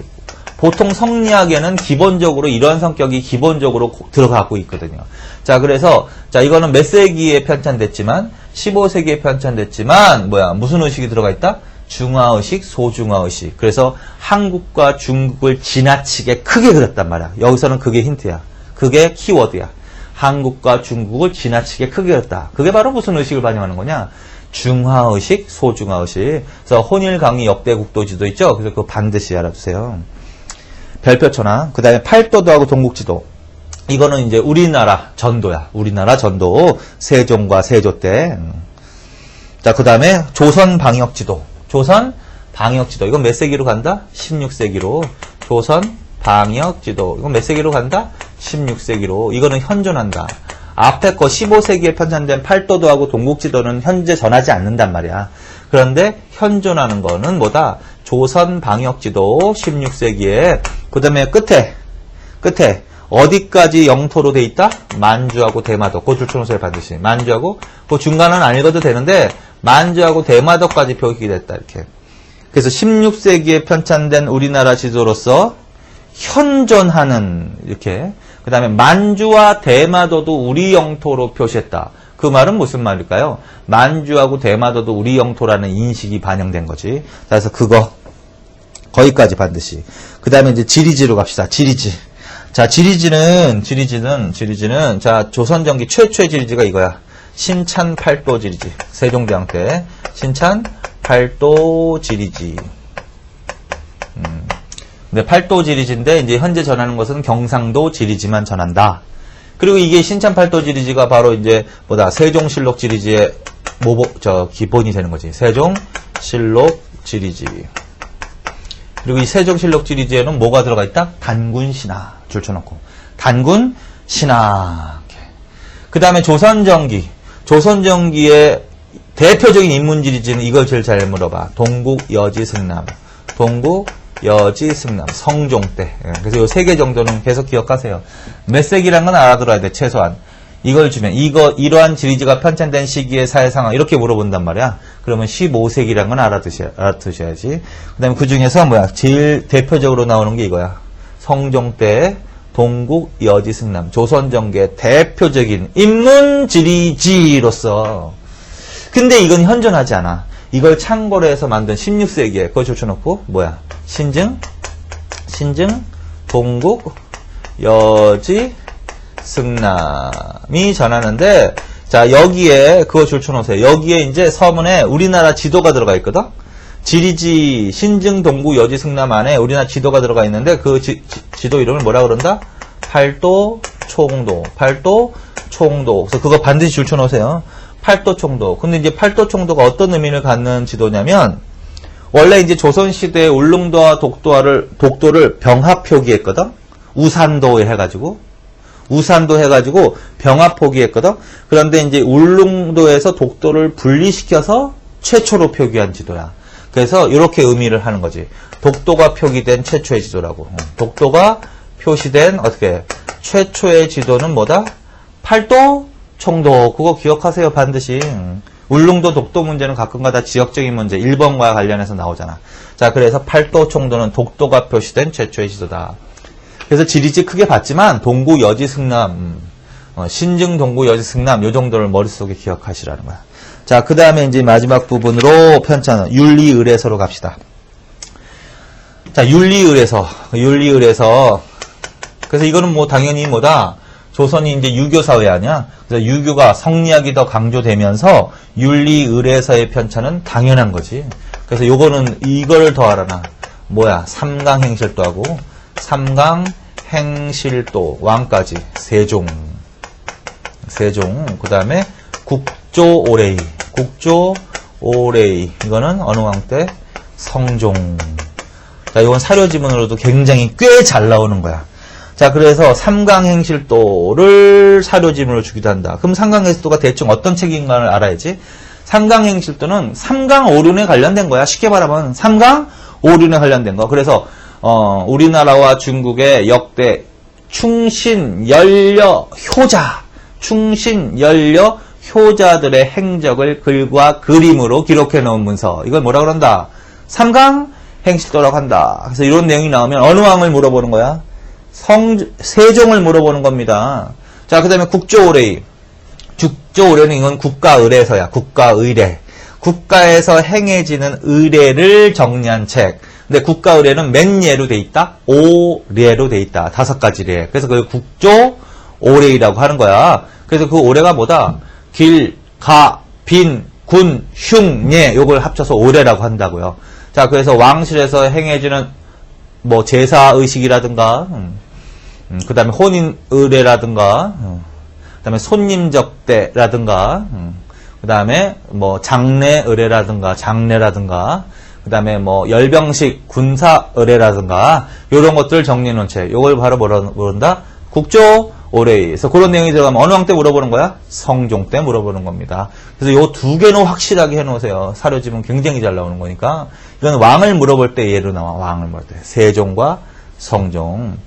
보통 성리학에는 기본적으로 이러한 성격이 기본적으로 들어가고 있거든요. 자, 그래서, 자, 이거는 몇 세기에 편찬됐지만, 15세기에 편찬됐지만, 무슨 의식이 들어가 있다? 중화의식, 소중화의식. 그래서 한국과 중국을 지나치게 크게 그렸단 말이야. 여기서는 그게 힌트야. 그게 키워드야. 한국과 중국을 지나치게 크게 그렸다. 그게 바로 무슨 의식을 반영하는 거냐? 중화의식, 소중화의식. 그래서 혼일강리 역대국도 지도 있죠? 그래서 그거 반드시 알아두세요. 별표 쳐놔. 그 다음에 팔도도하고 동국지도. 이거는 이제 우리나라 전도야. 우리나라 전도. 세종과 세조 때. 자, 그 다음에 조선방역지도. 조선방역지도. 이건 몇 세기로 간다? 16세기로. 조선방역지도. 이건 몇 세기로 간다? 16세기로. 이거는 현존한다. 앞에 거 15세기에 편찬된 팔도도하고 동국지도는 현재 전하지 않는단 말이야. 그런데 현존하는 거는 뭐다? 조선 방역지도 16세기에 그 다음에 끝에 어디까지 영토로 돼 있다? 만주하고 대마도. 그 줄쳐놓으세요 반드시. 만주하고 그 중간은 안 읽어도 되는데 만주하고 대마도까지 표기됐다 이렇게. 그래서 16세기에 편찬된 우리나라 지도로서 현존하는 이렇게. 그 다음에 만주와 대마도도 우리 영토로 표시했다. 그 말은 무슨 말일까요? 만주하고 대마도도 우리 영토라는 인식이 반영된 거지. 그래서 그거 거기까지 반드시. 그 다음에 이제 지리지로 갑시다. 지리지. 자, 지리지는 자 조선전기 최초의 지리지가 이거야. 신찬 팔도 지리지. 세종대왕 때 신찬 팔도 지리지. 근데 팔도 지리지인데 이제 현재 전하는 것은 경상도 지리지만 전한다. 그리고 이게 신찬 팔도 지리지가 바로 이제 뭐다? 세종실록 지리지의 기본이 되는 거지. 세종실록 지리지. 그리고 이 세종실록 지리지에는 뭐가 들어가 있다? 단군신화 줄쳐놓고 단군신화. 그 다음에 조선전기의 대표적인 인문지리지는 이걸 제일 잘 물어봐. 동국여지승남, 동국여지승남, 성종 때. 그래서 이 3개 정도는 계속 기억하세요. 몇 세기란 건 알아들어야 돼 최소한. 이걸 주면 이러한 지리지가 편찬된 시기의 사회상황 이렇게 물어본단 말이야. 그러면 15세기란 건 알아두셔야지. 그 다음에 그 중에서 제일 대표적으로 나오는 게 이거야. 성종 때 동국여지승남, 조선전기의 대표적인 인문지리지로서. 근데 이건 현존하지 않아. 이걸 참고로 해서 만든 16세기에 그거 줄쳐놓고 신증 동국여지 승남이 전하는데, 자, 여기에, 그거 줄쳐놓으세요. 여기에 이제 서문에 우리나라 지도가 들어가 있거든? 지리지, 신증, 동구, 여지, 승남 안에 우리나라 지도가 들어가 있는데, 그 지도 이름을 뭐라 그런다? 팔도, 총도. 그래서 그거 반드시 줄쳐놓으세요. 팔도, 총도. 근데 이제 팔도, 총도가 어떤 의미를 갖는 지도냐면, 원래 이제 조선시대에 울릉도와 독도를 병합 표기했거든? 우산도 해가지고 병합 포기했거든. 그런데 이제 울릉도에서 독도를 분리시켜서 최초로 표기한 지도야. 그래서 이렇게 의미를 하는 거지. 독도가 표기된 최초의 지도라고. 독도가 표시된 최초의 지도는 뭐다? 팔도 총도. 그거 기억하세요 반드시. 울릉도 독도 문제는 가끔가다 지역적인 문제 1번과 관련해서 나오잖아. 자, 그래서 팔도 총도는 독도가 표시된 최초의 지도다. 그래서 지리지 크게 봤지만 동구 여지 승남, 신증 동구 여지 승남 요 정도를 머릿속에 기억하시라는 거야. 자, 그 다음에 이제 마지막 부분으로 편찬 윤리의례서로 갑시다. 자, 윤리의례서. 그래서 이거는 당연히 조선이 이제 유교 사회 아니야. 그래서 유교가 성리학이 더 강조되면서 윤리의례서의 편찬은 당연한 거지. 그래서 요거는 이거를 더 알아놔. 삼강행실도하고 삼강행실도 왕까지 세종. 그 다음에 국조오레이. 이거는 어느 왕 때? 성종. 자, 이건 사료지문으로도 굉장히 꽤 잘 나오는 거야. 자, 그래서 삼강행실도를 사료지문으로 주기도 한다. 그럼 삼강행실도가 대충 어떤 책인가를 알아야지. 삼강행실도는 삼강오륜에 관련된 거야. 쉽게 말하면 삼강오륜에 관련된 거. 그래서 우리나라와 중국의 역대 효자들의 행적을 글과 그림으로 기록해 놓은 문서. 이걸 뭐라 그런다? 삼강행실도라고 한다. 그래서 이런 내용이 나오면 어느 왕을 물어보는 거야? 세종을 물어보는 겁니다. 자, 그 다음에 국조오레이. 국조오레는 이건 국가의례서야. 국가의례. 국가에서 행해지는 의례를 정리한 책. 근데 국가의례는 몇 예로 돼 있다? 5예로 돼 있다. 5가지 례. 그래서 그걸 국조오레이라고 하는 거야. 그래서 그 오례가 뭐다? 길, 가, 빈, 군, 흉, 예. 요걸 합쳐서 오례라고 한다고요. 자, 그래서 왕실에서 행해지는 제사의식이라든가, 그 다음에 혼인의례라든가, 그 다음에 손님접대라든가, 그 다음에 장례의례라든가, 그 다음에 열병식 군사의례라든가, 요런 것들을 정리해놓은 책. 요걸 바로 뭐라 부른다? 국조, 오레이. 그래서 그런 내용이 들어가면 어느 왕 때 물어보는 거야? 성종 때 물어보는 겁니다. 그래서 요 두 개는 확실하게 해놓으세요. 사료지문 굉장히 잘 나오는 거니까. 이건 왕을 물어볼 때 예로 나와. 왕을 물어볼 때. 세종과 성종.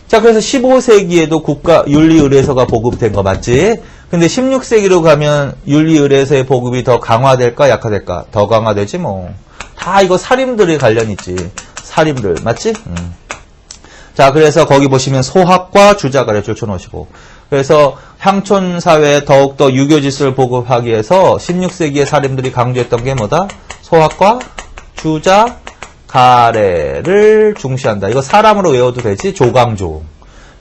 자, 그래서 15세기에도 국가 윤리의례서가 보급된 거 맞지? 근데 16세기로 가면 윤리의례서의 보급이 더 강화될까 약화될까? 더 강화되지 뭐. 다 이거 사림들이 관련 있지. 사림들 맞지? 자, 그래서 거기 보시면 소학과 주자가를 줄쳐놓으시고. 그래서 향촌 사회에 더욱더 유교지수를 보급하기 위해서 16세기의 사림들이 강조했던 게 뭐다? 소학과 주자 가래를 중시한다. 이거 사람으로 외워도 되지? 조광조.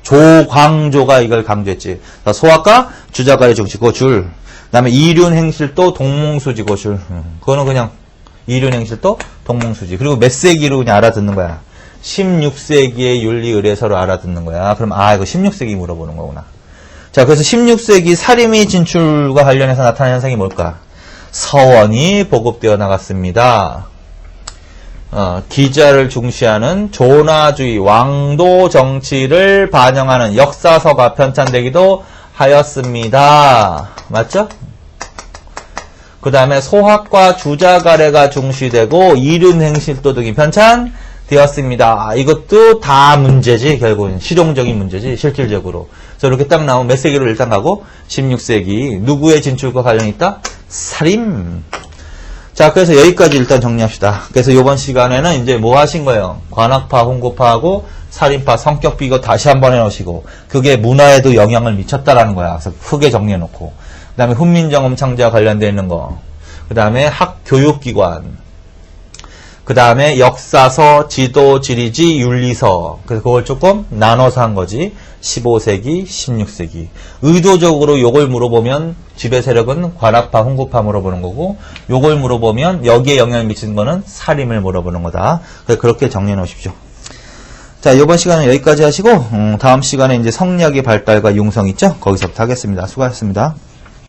조광조가 이걸 강조했지. 소학과 주자가래 중시고 줄. 그 다음에 이륜행실도 동몽수지고 줄. 그거는 그냥 이륜행실도 동몽수지. 그리고 몇 세기로 그냥 알아듣는 거야. 16세기의 윤리의례서로 알아듣는 거야. 그럼 이거 16세기 물어보는 거구나. 자, 그래서 16세기 사림의 진출과 관련해서 나타난 현상이 뭘까? 서원이 보급되어 나갔습니다. 기자를 중시하는 존화주의, 왕도 정치를 반영하는 역사서가 편찬되기도 하였습니다. 맞죠? 그 다음에 소학과 주자가래가 중시되고 이륜행실도 등이 편찬되었습니다. 이것도 다 문제지. 결국은 실용적인 문제지. 실질적으로. 그래서 이렇게 딱 나오면 몇 세기로 일단 가고 16세기 누구의 진출과 관련이 있다? 사림. 자, 그래서 여기까지 일단 정리합시다. 그래서 이번 시간에는 이제 뭐 하신 거예요? 관학파, 홍고파하고 살인파, 성격비 이거 다시 한번 해놓으시고 그게 문화에도 영향을 미쳤다라는 거야. 그래서 크게 정리해놓고 그 다음에 훈민정음 창제와 관련되어 있는 거, 그 다음에 학교육기관, 그 다음에 역사서, 지도, 지리지, 윤리서. 그래서 그걸 조금 나눠서 한 거지. 15세기, 16세기. 의도적으로 요걸 물어보면 지배 세력은 관학파, 홍고파 물어보는 거고, 요걸 물어보면 여기에 영향을 미치는 거는 사림을 물어보는 거다. 그래서 그렇게 정리해 놓으십시오. 자, 이번 시간은 여기까지 하시고, 다음 시간에 이제 성리학의 발달과 융성 있죠? 거기서부터 하겠습니다. 수고하셨습니다.